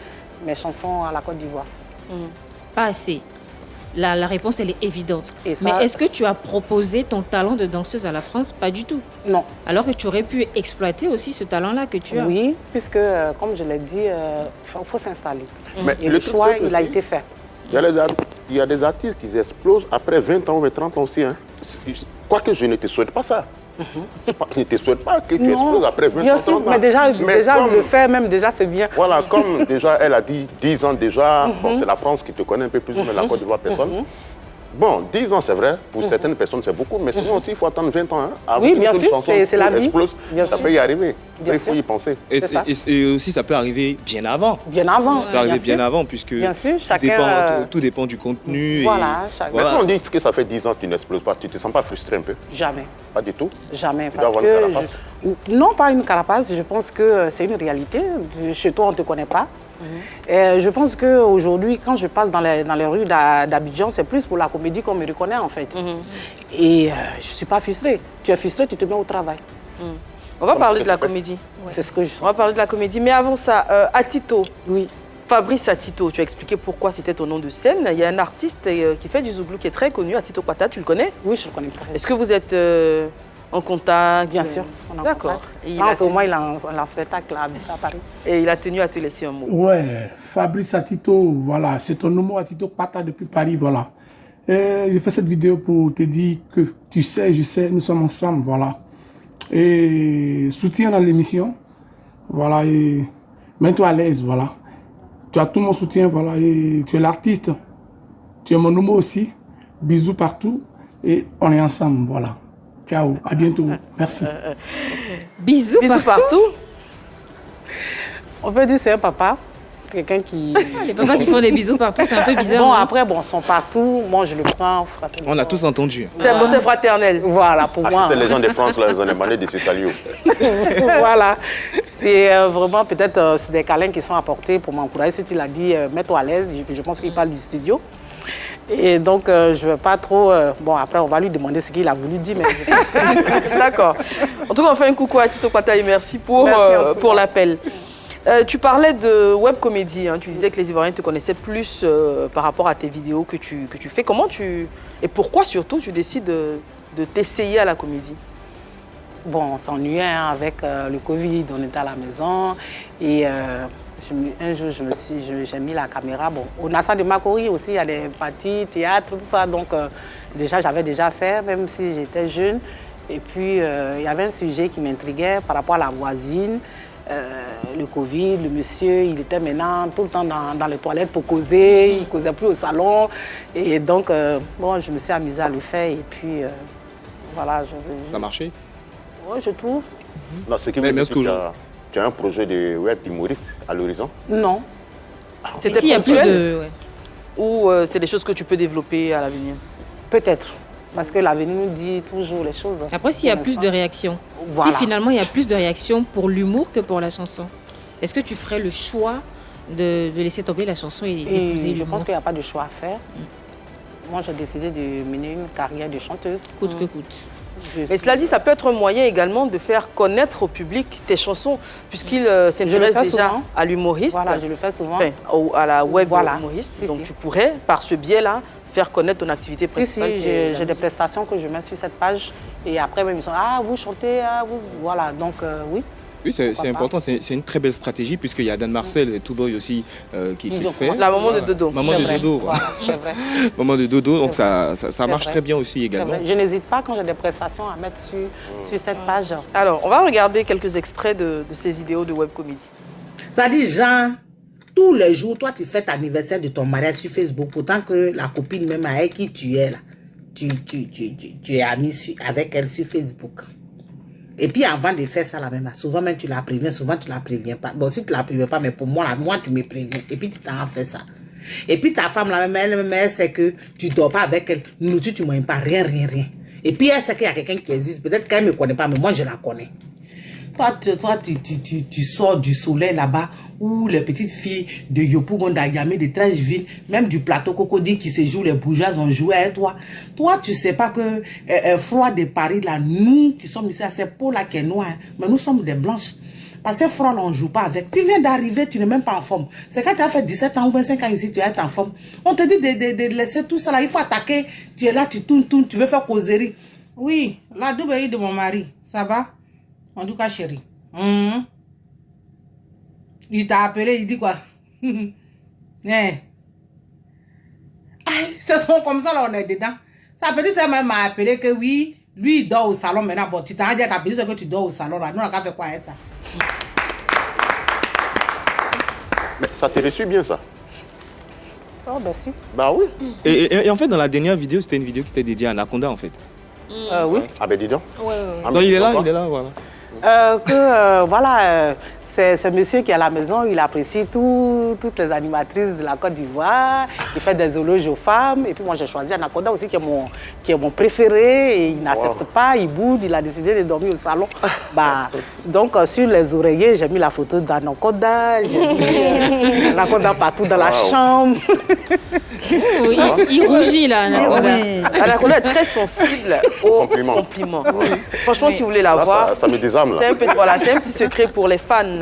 mes chansons à la Côte d'Ivoire? Pas assez. La réponse, elle est évidente. Mais est-ce que tu as proposé ton talent de danseuse à la France? Pas du tout. Non. Alors que tu aurais pu exploiter aussi ce talent-là que tu as. Oui, puisque, comme je l'ai dit, il faut s'installer. Et le choix, il a été fait. Il y a des artistes qui explosent après 20 ans ou 30 ans aussi. Hein. Quoique je ne te souhaite pas ça. Je ne te souhaite pas que tu exploses après 20 ans, 30 ans. Mais déjà le faire même, déjà, c'est bien. Voilà, comme déjà, elle a dit 10 ans déjà, bon, c'est la France qui te connaît un peu plus, mais la Côte d'Ivoire, personne. Bon, 10 ans, c'est vrai. Pour certaines personnes, c'est beaucoup. Mais sinon aussi, il faut attendre 20 ans. Hein, avant oui, qu'une bien seule sûr, chanson c'est la vie. explose, ça peut y arriver. Il faut y penser. Et aussi, ça peut arriver bien avant. Bien avant. Ça peut arriver bien avant, puisque bien sûr, chacun, tout dépend du contenu. Voilà, Mais quand on dit que ça fait 10 ans que tu n'exploses pas, tu ne te sens pas frustré un peu? Jamais. Pas du tout? Jamais. Tu dois avoir une carapace? Non, pas une carapace. Je pense que c'est une réalité. Chez toi, on ne te connaît pas. Et je pense qu'aujourd'hui, quand je passe dans les rues d'Abidjan, c'est plus pour la comédie qu'on me reconnaît en fait. Et je ne suis pas frustrée. Tu es frustré, tu te mets au travail. On va parler de la comédie. C'est ce que je... On va parler de la comédie. Mais avant ça, Atito. Oui. Fabrice Atito, tu as expliqué pourquoi c'était ton nom de scène. Il y a un artiste qui fait du zouglou qui est très connu, Atito Kwata, tu le connais? Oui, je le connais. Est-ce que vous êtes en contact? Bien sûr, on est en contact. En ce moment, il a un spectacle à Paris. Et il a tenu à te laisser un mot. Ouais, Fabrice Atito, voilà, c'est ton nom Atito Kwata depuis Paris, voilà. J'ai fait cette vidéo pour te dire que tu sais, je sais, nous sommes ensemble, voilà. Et soutien dans l'émission, voilà, et mets-toi à l'aise, voilà. Tu as tout mon soutien, voilà, et tu es l'artiste. Tu es mon homo aussi. Bisous partout et on est ensemble, voilà. Ciao, à bientôt. Merci. Bisous partout. On peut dire que c'est un papa, quelqu'un qui... Les papas qui font des bisous partout, c'est un peu bizarre. Bon, hein? Après, son partout, moi je le prends fraternellement. On a tous entendu. C'est fraternel. Voilà, pour moi. C'est les gens de France, là, ils ont demandé de se saluer. Voilà. C'est vraiment peut-être c'est des câlins qui sont apportés pour m'encourager. Si tu l'as dit, mets-toi à l'aise. Je pense qu'il parle du studio. Et donc, je ne veux pas trop... bon, après, on va lui demander ce qu'il a voulu dire, mais je pense que... D'accord. En tout cas, on fait un coucou à Atito Kwata et merci pour l'appel. Tu parlais de web comédie. Hein. Tu disais que les Ivoiriens te connaissaient plus par rapport à tes vidéos que tu fais. Comment tu... Et pourquoi, surtout, tu décides de t'essayer à la comédie? Bon, on s'ennuyait hein, avec le Covid, on était à la maison. Et... un jour, j'ai mis la caméra. Bon, au Nassa de Makori aussi, il y a des parties, théâtre, tout ça. Donc, déjà, j'avais déjà fait, même si j'étais jeune. Et puis, il y avait un sujet qui m'intriguait par rapport à la voisine. Le Covid, le monsieur, il était maintenant tout le temps dans les toilettes pour causer. Il ne causait plus au salon. Et donc, bon, je me suis amusée à le faire. Et puis, voilà. Ça a marché? Oui, je trouve. Non, ce qui veut dire que tu as un projet de web humoriste à l'horizon? Non. C'était il y a plus de... Ouais. Ou c'est des choses que tu peux développer à l'avenir? Peut-être. Parce que l'avenir nous dit toujours les choses. Après, s'il y a plus de réactions, voilà. Si finalement il y a plus de réactions pour l'humour que pour la chanson, est-ce que tu ferais le choix de laisser tomber la chanson et d'épouser l'humour? Je pense qu'il n'y a pas de choix à faire. Moi, j'ai décidé de mener une carrière de chanteuse. Coûte que coûte. Mais cela dit, ça peut être un moyen également de faire connaître au public tes chansons, puisqu'il s'intéresse déjà souvent à l'humoriste. Voilà, je le fais souvent. Enfin, à la web voilà. humoriste. Donc tu pourrais, par ce biais-là, faire connaître ton activité principale. Si, j'ai des prestations que je mets sur cette page. Et après, même, ils sont ah, vous chantez, ah, vous... Voilà, donc oui. Oui, c'est important, c'est une très belle stratégie, puisqu'il y a Dan Marcel et Touboy aussi qui le fait. La maman de Dodo. Maman de Dodo. Voilà, c'est vrai. Maman de Dodo, donc ça marche très bien aussi également. Je n'hésite pas quand j'ai des prestations à mettre sur cette page. Alors, on va regarder quelques extraits de ces vidéos de web comédie. Ça dit, Jean, tous les jours, toi, tu fêtes l'anniversaire de ton mariage sur Facebook, pourtant que la copine même avec qui tu es là, tu es ami avec elle sur Facebook. Et puis avant de faire ça, là même, souvent même tu la préviens, souvent tu la préviens pas. Bon, si tu la préviens pas, mais pour moi, là, moi tu me préviens. Et puis tu t'en fais ça. Et puis ta femme, là même, elle sait que tu dors pas avec elle. Nourriture, tu ne manges pas, rien. Et puis elle sait qu'il y a quelqu'un qui existe. Peut-être qu'elle ne me connaît pas, mais moi je la connais. Toi, tu sors du soleil là-bas, où les petites filles de Yopougon, d'Agame, de Trècheville, même du plateau Cocody qui se joue, les bourgeoises ont joué avec toi. Toi, tu sais pas que froid de Paris, là, nous qui sommes ici, à cette peau-là qui est noire, mais nous sommes des blanches. Parce que froid, là, on ne joue pas avec. Tu viens d'arriver, tu n'es même pas en forme. C'est quand tu as fait 17 ans ou 25 ans ici, tu es en forme. On te dit de laisser tout ça là, il faut attaquer. Tu es là, tu tournes, tu veux faire causerie. Oui, la double de mon mari, ça va? En tout cas, chérie. Il t'a appelé, il dit quoi? Aïe, ce sont comme ça, là, on est dedans. Ça peut dire que ça m'a appelé que oui, lui, il dort au salon maintenant. Bon, tu t'en dit à ta petite que tu dors au salon, là. Nous, on a fait quoi avec ça? Mais ça te reçu bien, ça? Oh, ben si. Bah oui. Et en fait, dans la dernière vidéo, c'était une vidéo qui était dédiée à Anaconda, en fait. Oui. Ah ben dis donc. Ah, Non, mais il est là, pourquoi? voilà. C'est monsieur qui est à la maison, il apprécie toutes les animatrices de la Côte d'Ivoire, il fait des éloges aux femmes, et puis moi j'ai choisi Anaconda aussi qui est mon préféré, et il n'accepte pas, il boude, il a décidé de dormir au salon. Donc sur les oreillers, j'ai mis la photo d'Anaconda, j'ai mis Anaconda partout dans la chambre. Oui, il rougit là, Anaconda. Oui, Anaconda est très sensible aux compliments. Franchement, si vous voulez la voir, Ça me désarme là. c'est un petit secret pour les fans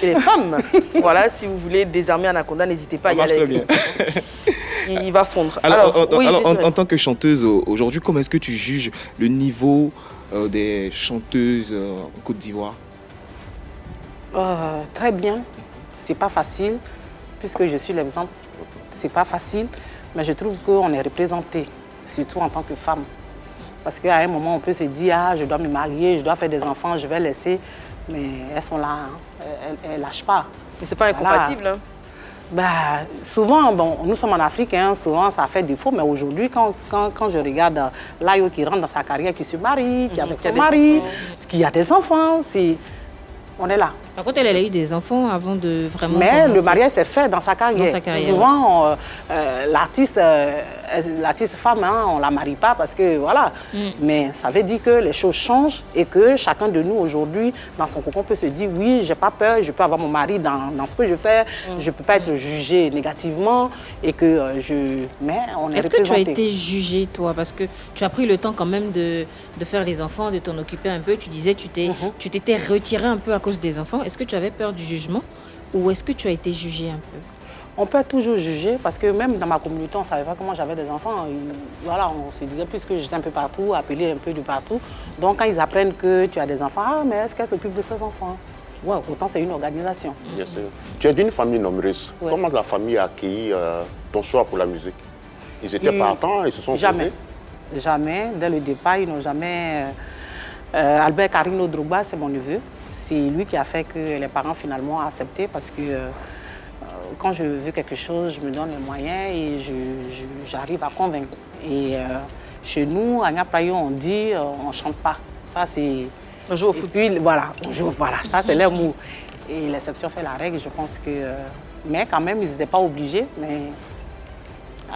et les femmes. Voilà, si vous voulez désarmer Anaconda, n'hésitez pas à y marche aller. très bien. Il va fondre. Alors, oui, en tant que chanteuse aujourd'hui, comment est-ce que tu juges le niveau des chanteuses en Côte d'Ivoire? Très bien. C'est pas facile, puisque je suis l'exemple. C'est pas facile, mais je trouve qu'on est représenté, surtout en tant que femme. Parce qu'à un moment, on peut se dire, ah, je dois me marier, je dois faire des enfants, je vais laisser. Mais elles sont là, hein. Elles ne lâchent pas. Mais c'est pas incompatible. Voilà. Hein. Souvent, nous sommes en Afrique, hein, souvent ça fait défaut, mais aujourd'hui, quand je regarde Layo qui rentre dans sa carrière, qui se marie, qui est avec son mari, qui a des enfants, on est là. Par contre, elle a eu des enfants avant de vraiment Mais commencer. le mariage s'est fait dans sa carrière. Dans sa carrière. Souvent, l'artiste femme, hein, on ne la marie pas parce que voilà. Mais ça veut dire que les choses changent et que chacun de nous aujourd'hui, dans son cocon, peut se dire oui, j'ai pas peur, je peux avoir mon mari dans ce que je fais, je ne peux pas être jugée négativement et que Mais on est Est-ce que tu as représenté. été jugée, toi? Parce que tu as pris le temps quand même de faire les enfants, de t'en occuper un peu. Tu disais tu t'étais retirée un peu à cause des enfants. Est-ce que tu avais peur du jugement ou est-ce que tu as été jugée un peu? On peut toujours juger parce que même dans ma communauté, on ne savait pas comment j'avais des enfants. Voilà, on se disait, puisque j'étais un peu partout, appelée un peu de partout. Donc quand ils apprennent que tu as des enfants, ah, mais est-ce qu'elle s'occupe de ses enfants? Wow, pourtant c'est une organisation. Bien sûr. Tu es d'une famille nombreuse. Ouais. Comment la famille a accueilli ton choix pour la musique? Ils étaient partants, ils se sont Jamais. opposés? Jamais. Dès le départ, ils n'ont jamais... Albert Carino Drogba, c'est mon neveu. C'est lui qui a fait que les parents finalement ont accepté parce que quand je veux quelque chose, je me donne les moyens et j'arrive à convaincre. Et chez nous, à Nyaprayo, on dit on ne chante pas. Ça, c'est... On joue au foot. Puis, voilà, on joue, voilà. Ça, c'est leur mot. Et l'exception fait la règle, je pense que... mais quand même, ils n'étaient pas obligés. Mais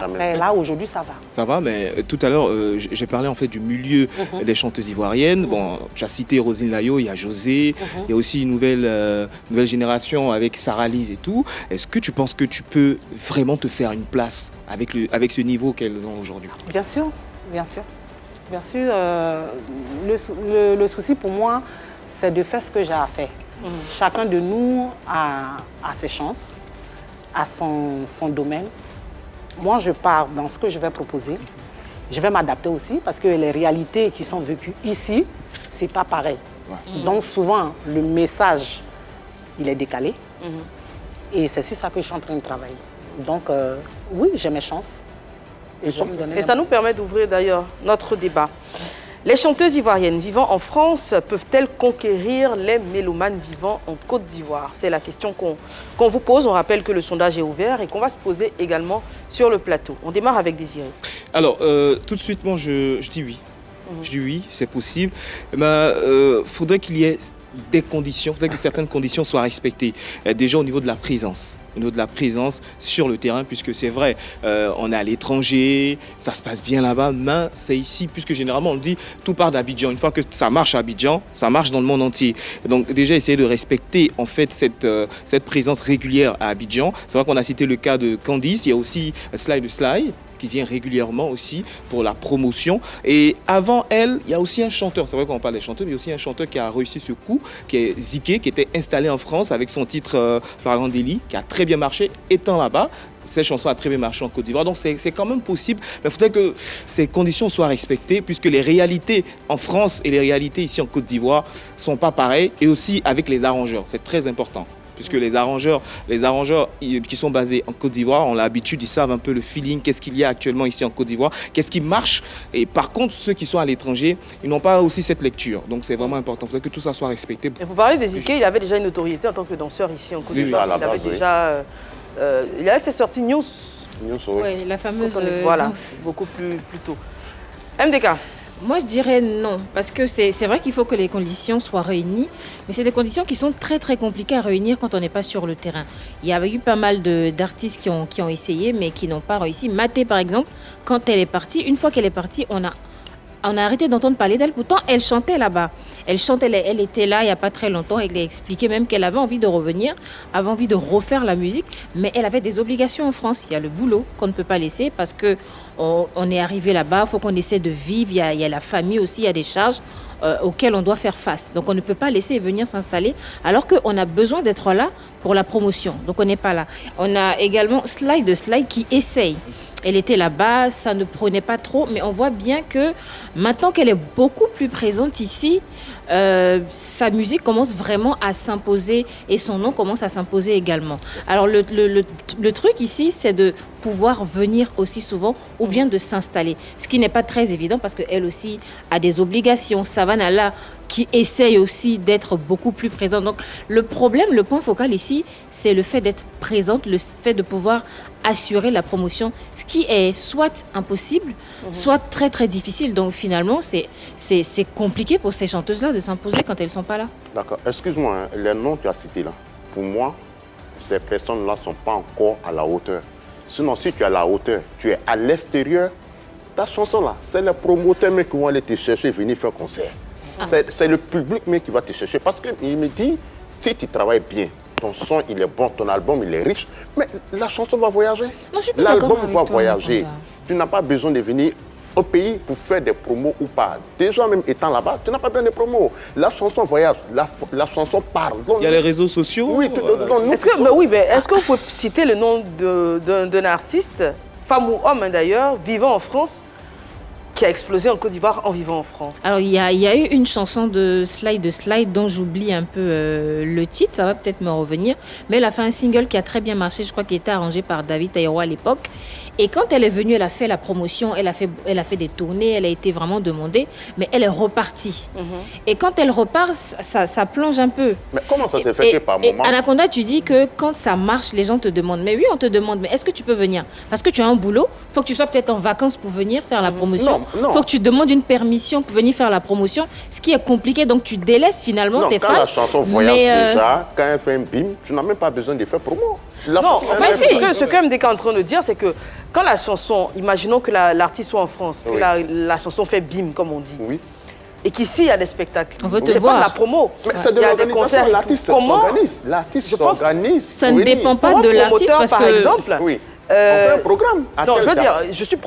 après, là, aujourd'hui, ça va. Ça va, mais tout à l'heure, j'ai parlé en fait du milieu des chanteuses ivoiriennes. Bon, tu as cité Roselyne Layo, il y a José, il y a aussi une nouvelle génération avec Sarah Lise et tout. Est-ce que tu penses que tu peux vraiment te faire une place avec ce niveau qu'elles ont aujourd'hui? Bien sûr, bien sûr. Bien sûr, le souci pour moi, c'est de faire ce que j'ai à faire. Chacun de nous a ses chances, a son domaine. Moi, je pars dans ce que je vais proposer. Je vais m'adapter aussi parce que les réalités qui sont vécues ici, ce n'est pas pareil. Ouais. Donc souvent, le message, il est décalé. Et c'est sur ça que je suis en train de travailler. Donc oui, j'ai mes chances. Et ça nous permet d'ouvrir d'ailleurs notre débat. Les chanteuses ivoiriennes vivant en France peuvent-elles conquérir les mélomanes vivant en Côte d'Ivoire? C'est la question qu'on vous pose. On rappelle que le sondage est ouvert et qu'on va se poser également sur le plateau. On démarre avec Désiré. Alors, tout de suite, moi, je dis oui. Je dis oui, c'est possible. Mais faudrait qu'il y ait des conditions, il faudrait que certaines conditions soient respectées. Déjà au niveau de la présence. Au niveau de la présence sur le terrain, puisque c'est vrai, on est à l'étranger, ça se passe bien là-bas, mais c'est ici, puisque généralement on le dit, tout part d'Abidjan. Une fois que ça marche à Abidjan, ça marche dans le monde entier. Donc déjà essayer de respecter en fait cette présence régulière à Abidjan. C'est vrai qu'on a cité le cas de Candice, il y a aussi Sly de Sly, qui vient régulièrement aussi pour la promotion. Et avant elle, il y a aussi un chanteur, c'est vrai qu'on parle des chanteurs, mais il y a aussi un chanteur qui a réussi ce coup, qui est Ziké, qui était installé en France avec son titre Flagrant Délit, qui a très bien marché, étant là-bas. Cette chanson a très bien marché en Côte d'Ivoire, donc c'est quand même possible, mais il faudrait que ces conditions soient respectées, puisque les réalités en France et les réalités ici en Côte d'Ivoire ne sont pas pareilles, et aussi avec les arrangeurs, c'est très important. Puisque les arrangeurs qui sont basés en Côte d'Ivoire ont l'habitude, ils savent un peu le feeling, qu'est-ce qu'il y a actuellement ici en Côte d'Ivoire, qu'est-ce qui marche. Et par contre, ceux qui sont à l'étranger, ils n'ont pas aussi cette lecture. Donc c'est vraiment important, il faudrait que tout ça soit respecté. Et pour parler des Ziké, il avait déjà une notoriété en tant que danseur ici en Côte d'Ivoire. Il avait déjà il avait fait sortir News. Oui, la fameuse voilà, danse. beaucoup plus tôt. MDK. Moi, je dirais non, parce que c'est vrai qu'il faut que les conditions soient réunies, mais c'est des conditions qui sont très, très compliquées à réunir quand on n'est pas sur le terrain. Il y avait eu pas mal d'artistes qui ont essayé, mais qui n'ont pas réussi. Maté, par exemple, quand elle est partie, une fois qu'elle est partie, on a arrêté d'entendre parler d'elle. Pourtant, elle chantait là-bas. Elle chantait, elle était là il n'y a pas très longtemps. Elle a expliqué même qu'elle avait envie de revenir, avait envie de refaire la musique, mais elle avait des obligations en France. Il y a le boulot qu'on ne peut pas laisser parce qu'on est arrivé là-bas, il faut qu'on essaie de vivre. Il y a la famille aussi, il y a des charges auxquelles on doit faire face. Donc, on ne peut pas laisser venir s'installer alors qu'on a besoin d'être là pour la promotion. Donc, on n'est pas là. On a également Slide qui essaye. Elle était là-bas, ça ne prenait pas trop, mais on voit bien que maintenant qu'elle est beaucoup plus présente ici, sa musique commence vraiment à s'imposer et son nom commence à s'imposer également. Alors le truc ici, c'est de pouvoir venir aussi souvent ou bien de s'installer, ce qui n'est pas très évident parce qu'elle aussi a des obligations. Savannah là, qui essaye aussi d'être beaucoup plus présente. Donc le problème, le point focal ici, c'est le fait d'être présente, le fait de pouvoir assurer la promotion, ce qui est soit impossible, soit très très difficile. Donc finalement, c'est compliqué pour ces chanteuses-là de s'imposer quand elles ne sont pas là. D'accord. Excuse-moi, hein, les noms que tu as cités là, pour moi, ces personnes-là ne sont pas encore à la hauteur. Sinon, si tu es à la hauteur, tu es à l'extérieur, ta chanson-là, c'est les promoteurs qui vont aller te chercher, venir faire concert. C'est le public qui va te chercher. Parce qu'il me dit, si tu travailles bien, ton son il est bon, ton album il est riche, mais la chanson va voyager. L'album va voyager. Tu n'as pas besoin de venir au pays pour faire des promos ou pas. Déjà même étant là-bas, tu n'as pas besoin de promos. La chanson voyage, la chanson parle. Il y a les réseaux sociaux. Oui, est-ce que vous pouvez citer le nom d'un artiste, femme ou homme d'ailleurs, vivant en France, qui a explosé en Côte d'Ivoire en vivant en France? Alors, il y a eu une chanson de Slide dont j'oublie un peu le titre, ça va peut-être me revenir, mais elle a fait un single qui a très bien marché, je crois qu'il était arrangé par David Taïro à l'époque. Et quand elle est venue, elle a fait la promotion, elle a fait des tournées, elle a été vraiment demandée, mais elle est repartie. Et quand elle repart, ça plonge un peu. Mais comment ça s'est fait par moment? Anaconda, tu dis que quand ça marche, les gens te demandent. Mais oui, on te demande, mais est-ce que tu peux venir? Parce que tu as un boulot, il faut que tu sois peut-être en vacances pour venir faire la promotion. Il faut que tu demandes une permission pour venir faire la promotion, ce qui est compliqué, donc tu délaisses finalement tes fans. Quand la chanson voyage déjà, quand elle fait un bim, tu n'as même pas besoin de faire promo. Ce que MDK est en train de dire, c'est que quand la chanson, imaginons que l'artiste soit en France, que la chanson fait bim, comme on dit, et qu'ici il y a des spectacles, on veut te c'est voir. Pas de la promo, mais c'est de l'organisation, l'artiste s'organise. L'artiste s'organise. Ça ne dépend pas de l'artiste parce que... Par exemple, on fait un programme. Non, je veux dire, je suis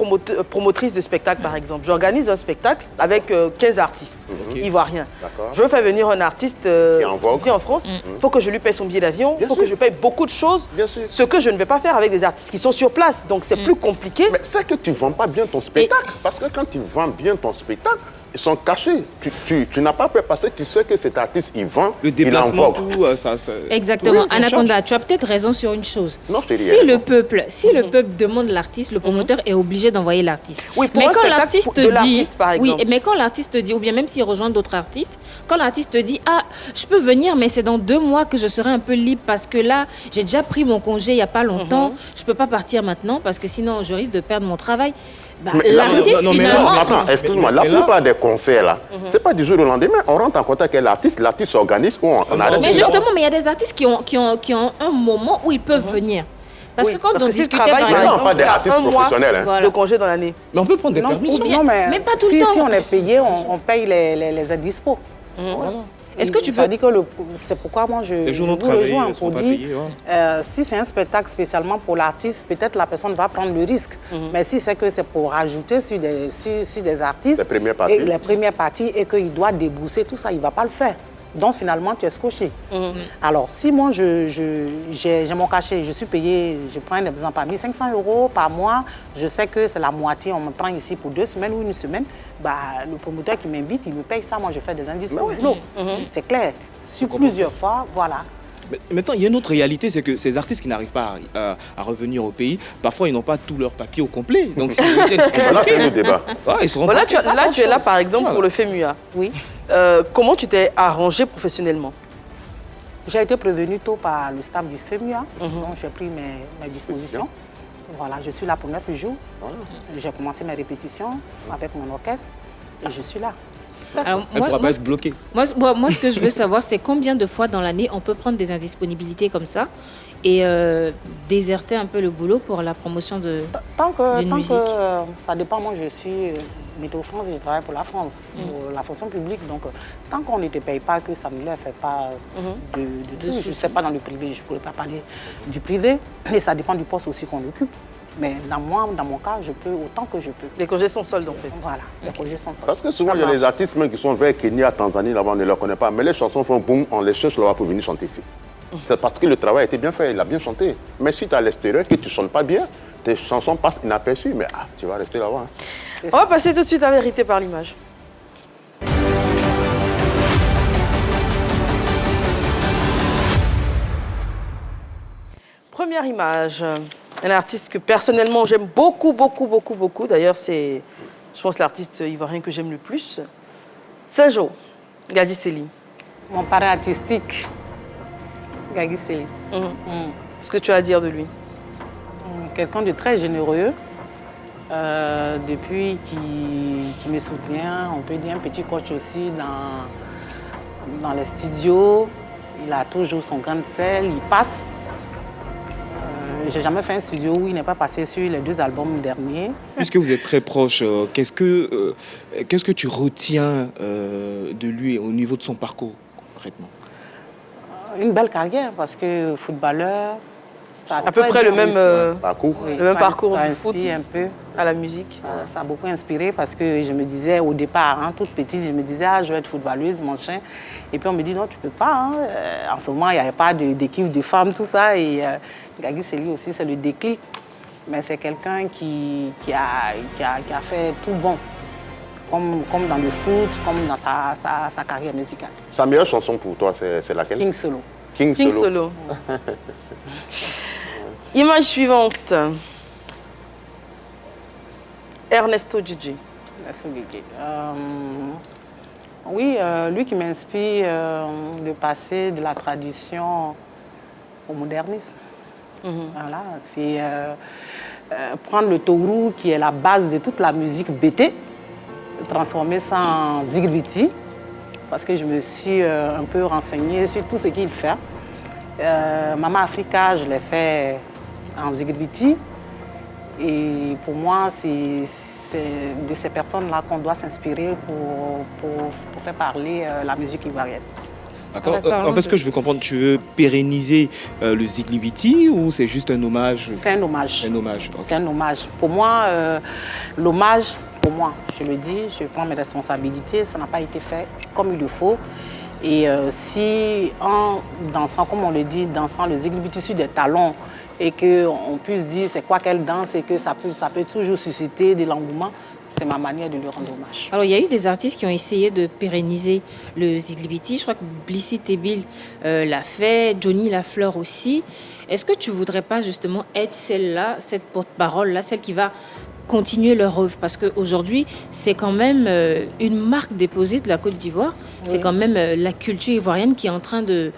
promotrice de spectacle, par exemple. J'organise un spectacle avec 15 artistes ivoiriens. Je veux faire venir un artiste qui vit en France. Il faut que je lui paye son billet d'avion. Il faut que je paye beaucoup de choses. Ce que je ne vais pas faire avec des artistes qui sont sur place. Donc, c'est plus compliqué. Mais c'est que tu ne vends pas bien ton spectacle. Parce que quand tu vends bien ton spectacle, ils sont cachés. Tu n'as pas peur parce que tu sais que cet artiste, il vend, le déplacement, tout, ça... Exactement. Oui, Anaconda, tu as peut-être raison sur une chose. Non, si le peuple demande l'artiste, le promoteur est obligé d'envoyer l'artiste. Oui, mais quand l'artiste dit, mais quand l'artiste dit, ou bien même s'il rejoint d'autres artistes, quand l'artiste dit, ah, je peux venir, mais c'est dans 2 mois que je serai un peu libre parce que là, j'ai déjà pris mon congé il n'y a pas longtemps, je ne peux pas partir maintenant parce que sinon, je risque de perdre mon travail. L'artiste, finalement... Attends, excuse-moi, la plupart des concerts, là, c'est pas du jour au lendemain. On rentre en contact avec l'artiste s'organise ou on arrête. Mais justement, il y a des artistes qui ont un moment où ils peuvent venir. Parce que quand on discutait, par exemple, pas des artistes professionnels de congé dans l'année. Mais on peut prendre des permissions. Mais pas tout le temps. Si on est payé, on paye les indispos. Est-ce que tu peux... Ça dit que c'est pourquoi moi je vous rejoins pour dire, si c'est un spectacle spécialement pour l'artiste, peut-être la personne va prendre le risque. Mais si c'est que c'est pour rajouter sur des artistes, les premières parties et qu'il doit débourser tout ça, il ne va pas le faire. Donc finalement, tu es scotché. Alors, si moi, j'ai mon cachet, je suis payé, je prends un exemple, à 1 500 € par mois, je sais que c'est la moitié, on me prend ici pour 2 semaines ou 1 semaine, le promoteur qui m'invite, il me paye ça, moi je fais des indices. C'est clair. Sur plusieurs fois, voilà. Mais maintenant, il y a une autre réalité, c'est que ces artistes qui n'arrivent pas à revenir au pays, parfois ils n'ont pas tous leurs papiers au complet. Donc là, c'est le débat. Tu es là, par exemple, pour le FEMUA. Oui. Comment tu t'es arrangé professionnellement? J'ai été prévenue tôt par le staff du FEMUA, donc j'ai pris mes dispositions. Voilà, je suis là pour 9 jours. J'ai commencé mes répétitions avec mon orchestre et je suis là. Alors, Elle ne pourra pas être bloquée. Moi, ce que je veux savoir, c'est combien de fois dans l'année on peut prendre des indisponibilités comme ça et déserter un peu le boulot pour la promotion d'une musique. Ça dépend, moi je suis Météo France, je travaille pour la France, pour la fonction publique. Donc tant qu'on ne te paye pas, que ça ne leur fait pas de trucs. Je ne sais pas dans le privé, je ne pourrais pas parler du privé. Et ça dépend du poste aussi qu'on occupe. Mais dans mon cas, je peux autant que je peux. Les congés sont soldes en fait. Voilà, les congés sont soldes. Parce que souvent, il y a des artistes même qui sont vers Kenya, Tanzanie, là-bas, on ne les connaît pas. Mais les chansons font boum, on les cherche là-bas pour venir chanter ici. C'est parce que le travail a été bien fait, il a bien chanté. Mais si tu es à l'extérieur, que tu ne chantes pas bien, tes chansons passent inaperçues, mais tu vas rester là-bas. Hein. On va passer tout de suite à Vérité par l'image. Première image. Un artiste que personnellement j'aime beaucoup. D'ailleurs, c'est, je pense, l'artiste ivoirien que j'aime le plus. Sergio Gadi Sely. Mon parrain artistique, Gadi Sely. Ce que tu as à dire de lui? Quelqu'un de très généreux. Depuis qui me soutient, on peut dire un petit coach aussi dans les studios. Il a toujours son grain de sel, il passe. J'ai jamais fait un studio où il n'est pas passé sur les 2 albums derniers. Puisque vous êtes très proche, qu'est-ce que tu retiens de lui au niveau de son parcours concrètement? Une belle carrière parce que footballeur, ça a à peu près le même parcours. Oui, le même parcours ça du foot un peu à la musique. Ça a beaucoup inspiré parce que je me disais au départ, hein, toute petite, je me disais je vais être footballeuse, mon chien. Et puis on me dit non, tu peux pas. Hein. En ce moment, il n'y avait pas d'équipe de femmes, tout ça. Et Gadi Sely aussi, c'est le déclic. Mais c'est quelqu'un qui a fait tout bon. Comme dans le foot, comme dans sa carrière musicale. Sa meilleure chanson pour toi, c'est laquelle? King Solo. King Solo. Image suivante. Ernesto Gigi. Ernesto Gigi. Oui, lui qui m'inspire de passer de la tradition au modernisme. Voilà, c'est prendre le tourou qui est la base de toute la musique BT, transformer ça en zigribiti, parce que je me suis un peu renseignée sur tout ce qu'il fait. Mama Africa, je l'ai fait en zigribiti. Et pour moi, c'est de ces personnes-là qu'on doit s'inspirer pour faire parler la musique ivoirienne. D'accord. En fait, ce que je veux comprendre, tu veux pérenniser le ziglibiti ou c'est juste un hommage? C'est un hommage. Un hommage. Okay. C'est un hommage. Pour moi, l'hommage, pour moi, je le dis, je prends mes responsabilités, ça n'a pas été fait comme il le faut. Et si en dansant, comme on le dit, dansant le ziglibiti sur des talons, et qu'on puisse dire c'est quoi qu'elle danse et que ça peut toujours susciter de l'engouement, c'est ma manière de lui rendre hommage. Alors, il y a eu des artistes qui ont essayé de pérenniser le ziglibiti. Je crois que Blissy Tebil l'a fait, Johnny Lafleur aussi. Est-ce que tu ne voudrais pas justement être celle-là, cette porte-parole-là, celle qui va continuer leur œuvre? Parce qu'aujourd'hui, c'est quand même une marque déposée de la Côte d'Ivoire. Oui. C'est quand même la culture ivoirienne qui est en train de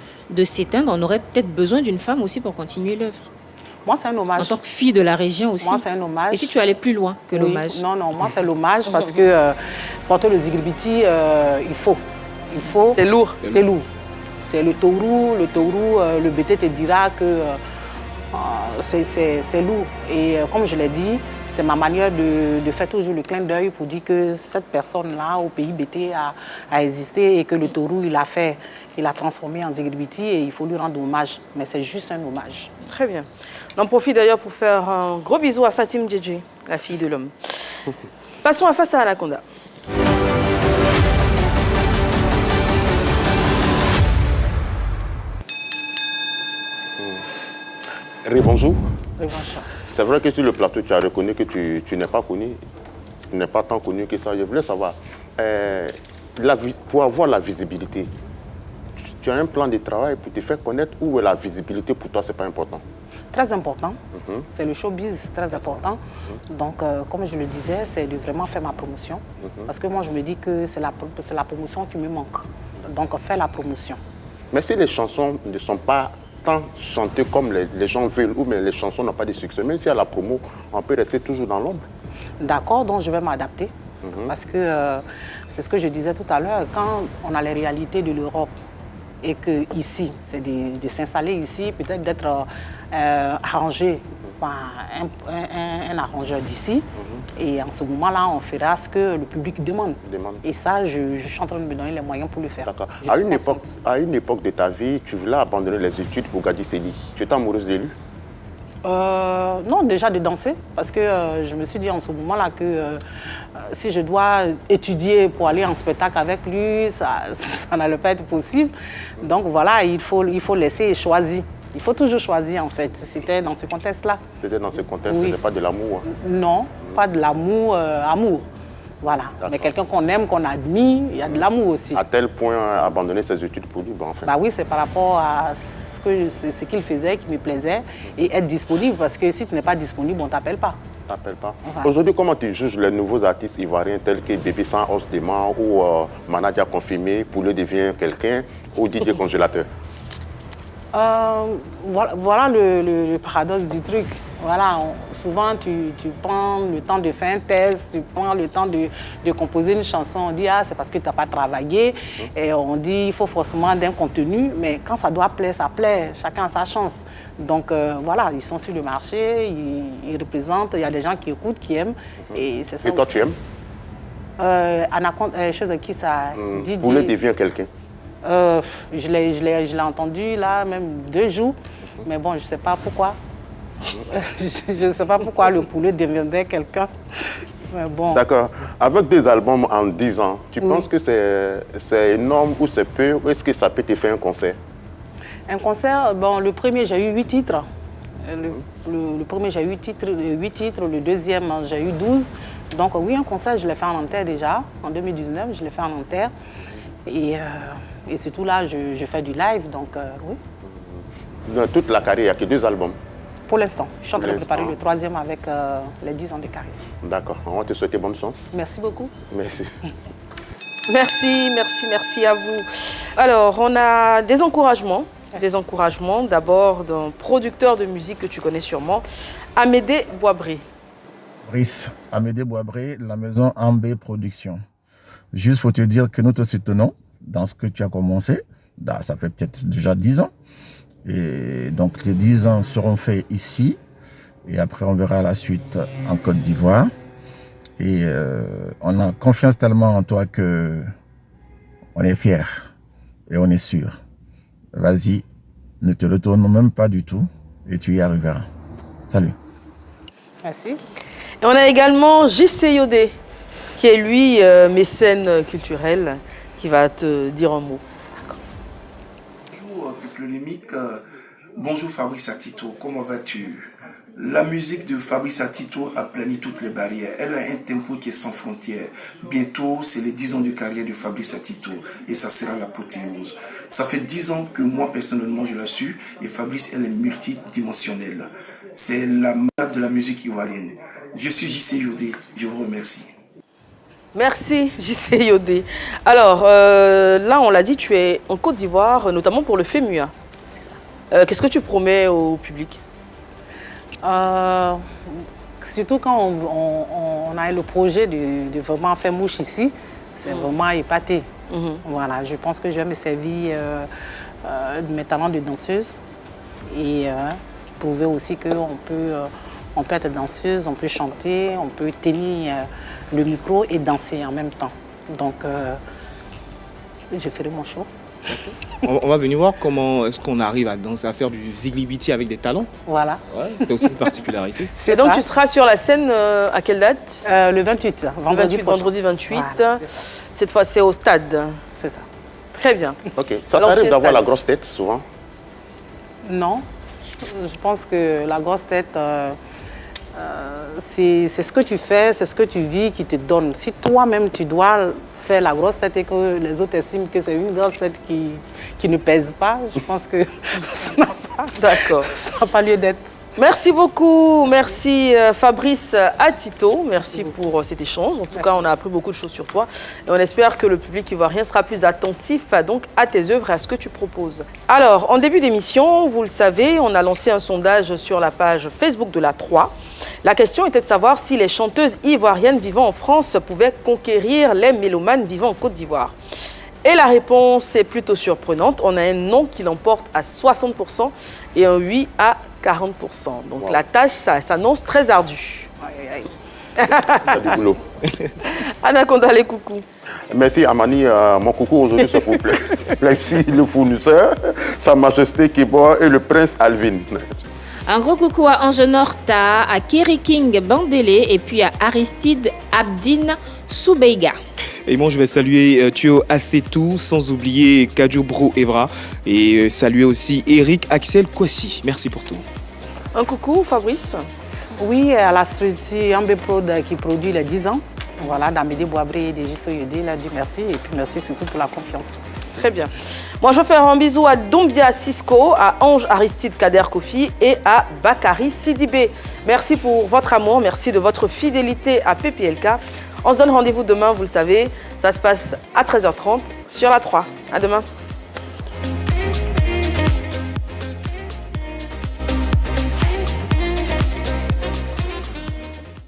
s'éteindre. On aurait peut-être besoin d'une femme aussi pour continuer l'œuvre. Moi, c'est un hommage. En tant que fille de la région aussi. Moi, c'est un hommage. Et si tu allais plus loin que l'hommage? Non, moi, c'est l'hommage parce que porter le ziglibiti, il faut. C'est lourd. C'est lourd. C'est le taurou, le BT te dira que c'est lourd. Et comme je l'ai dit, c'est ma manière de faire toujours le clin d'œil pour dire que cette personne-là, au pays BT, a existé et que le taurou, il a transformé en ziglibiti et il faut lui rendre hommage. Mais c'est juste un hommage. Très bien. On en profite d'ailleurs pour faire un gros bisou à Fatim Djedje, la fille de l'homme. Passons à Face à Anaconda. Bonjour. Bonjour. C'est vrai que sur le plateau, tu as reconnu que tu n'es pas connu. Tu n'es pas tant connu que ça. Je voulais savoir, pour avoir la visibilité, tu as un plan de travail pour te faire connaître ou la visibilité pour toi, ce n'est pas important? Très important. C'est le showbiz, très important. Donc, comme je le disais, c'est de vraiment faire ma promotion. Parce que moi, je me dis que c'est la promotion qui me manque. Donc, faire la promotion. Mais si les chansons ne sont pas tant chantées comme les gens veulent, ou mais les chansons n'ont pas de succès, même si à la promo, on peut rester toujours dans l'ombre. D'accord, donc je vais m'adapter. Parce que c'est ce que je disais tout à l'heure, quand on a les réalités de l'Europe et que ici, c'est de s'installer ici, peut-être d'être arrangé par un arrangeur d'ici. Et en ce moment-là, on fera ce que le public demande. Et ça, je suis en train de me donner les moyens pour le faire. D'accord. À une époque de ta vie, tu voulais abandonner les études pour Gadi Sely. Tu étais amoureuse de lui? Non, déjà de danser, parce que je me suis dit en ce moment-là que si je dois étudier pour aller en spectacle avec lui, ça n'allait pas être possible. Donc voilà, il faut laisser choisir. Il faut toujours choisir en fait. C'était dans ce contexte-là. C'était dans ce contexte, oui. C'était pas de l'amour? Hein. Non, pas de l'amour, amour. Voilà. Mais quelqu'un qu'on aime, qu'on admire, il y a de l'amour aussi. À tel point abandonner ses études pour lui, bon, enfin. Bah oui, c'est par rapport à ce qu'il faisait, qui me plaisait, et être disponible. Parce que si tu n'es pas disponible, on ne t'appelle pas. T'appelles pas. Voilà. Aujourd'hui, comment tu juges les nouveaux artistes ivoiriens tels que Bébé Sans Os Dément ou Manadia Confirmé, Poulet devient quelqu'un, ou Didier Congélateur? Voilà le paradoxe du truc. Voilà, souvent tu prends le temps de faire un test, tu prends le temps de composer une chanson, on dit ah c'est parce que tu n'as pas travaillé, et on dit il faut forcément d'un contenu, mais quand ça doit plaire, ça plaît, chacun a sa chance. Donc voilà, ils sont sur le marché, ils représentent, il y a des gens qui écoutent, qui aiment, et c'est ça. Et toi aussi. tu aimes? Anaconda, chose de qui ça dit. Poulet devient quelqu'un. Je l'ai entendu là, même 2 jours, mais bon, je ne sais pas pourquoi. Je ne sais pas pourquoi le poulet deviendrait quelqu'un. Bon. D'accord. Avec 2 albums en 10 ans, tu penses que c'est énorme ou c'est peu? Ou est-ce que ça peut te faire un concert? Un concert, bon, le premier, j'ai eu 8 titres. Le premier, j'ai eu 8 titres. Le deuxième, j'ai eu 12. Donc oui, un concert, je l'ai fait en Nanterre déjà. En 2019, je l'ai fait en Nanterre. Et surtout là, je fais du live, donc oui. Dans toute la carrière, il n'y a que 2 albums? Pour l'instant. Je suis en train de préparer le 3e avec les 10 ans de carrière. D'accord. On va te souhaiter bonne chance. Merci beaucoup. Merci. Merci à vous. Alors, on a des encouragements. Des encouragements. D'abord d'un producteur de musique que tu connais sûrement, Amédée Boisbré. Brice, Amédée Boisbré, la maison Ambé Productions. Juste pour te dire que nous te soutenons dans ce que tu as commencé. Ça fait peut-être déjà 10 ans. Et donc, les 10 ans seront faits ici. Et après, on verra la suite en Côte d'Ivoire. Et on a confiance tellement en toi que on est fiers et on est sûr. Vas-y, ne te retourne même pas du tout et tu y arriveras. Salut. Merci. Et on a également JC Yodé, qui est lui mécène culturel, qui va te dire un mot. Bonjour, Polémique. Bonjour Fabrice Atito, comment vas-tu? La musique de Fabrice Atito a plané toutes les barrières. Elle a un tempo qui est sans frontières. Bientôt, c'est les 10 ans de carrière de Fabrice Atito et ça sera l'apothéose. Ça fait 10 ans que moi, personnellement, je l'ai su et Fabrice, elle est multidimensionnelle. C'est la malade de la musique ivoirienne. Je suis JC Yodé, je vous remercie. Merci JC Yodé. Alors, là, on l'a dit, tu es en Côte d'Ivoire, notamment pour le FEMUA. C'est ça. Qu'est-ce que tu promets au public? Surtout quand on a le projet de vraiment faire mouche ici, c'est vraiment épaté. Voilà, je pense que je vais me servir de mes talents de danseuse et prouver aussi qu'on peut être danseuse, on peut chanter, on peut tenir le micro et danser en même temps. Donc, je ferai mon show. On va venir voir comment est-ce qu'on arrive à danser, à faire du ziglibiti avec des talons. Voilà. Ouais, c'est aussi une particularité. Et donc, tu seras sur la scène à quelle date? Le 28, vendredi 28. Voilà, cette fois, c'est au stade. C'est ça. Très bien. Ok. Ça t'arrive d'avoir la grosse tête souvent? Non. Je pense que la grosse tête, c'est ce que tu fais, c'est ce que tu vis qui te donne. Si toi-même, tu dois faire la grosse tête et que les autres estiment que c'est une grosse tête qui ne pèse pas, je pense que ça n'a pas lieu d'être. Merci beaucoup, merci Fabrice Atito, merci pour cet échange. En tout cas, on a appris beaucoup de choses sur toi et on espère que le public ivoirien sera plus attentif donc, à tes œuvres et à ce que tu proposes. Alors, en début d'émission, vous le savez, on a lancé un sondage sur la page Facebook de la 3. La question était de savoir si les chanteuses ivoiriennes vivant en France pouvaient conquérir les mélomanes vivant en Côte d'Ivoire. Et la réponse est plutôt surprenante. On a un non qui l'emporte à 60% et un oui à 40%. Donc la tâche, ça s'annonce très ardue. T'as du boulot. Anaconda, les coucous. Merci Amani. Mon coucou aujourd'hui, s'il vous plaît. Plexi, le fournisseur, Sa Majesté Kiboa et le prince Alvin. Un gros coucou à Ange Norta, à Kerry King Bandele et puis à Aristide Abdine Soubeiga. Et moi, je vais saluer Thio Assetou, sans oublier Kadjo Bro Evra et saluer aussi Eric Axel Kwasi. Merci pour tout. Un coucou, Fabrice. Oui, à la structure MB Prod qui produit les 10 ans. Voilà, d'Amédée Boabré et de Jisso Yodé, il a dit merci et puis merci surtout pour la confiance. Très bien. Moi, je fais un bisou à Dombia Cisco, à Ange Aristide Kader Kofi et à Bakary Sidibé. Merci pour votre amour, merci de votre fidélité à PPLK. On se donne rendez-vous demain, vous le savez, ça se passe à 13h30 sur la 3. À demain.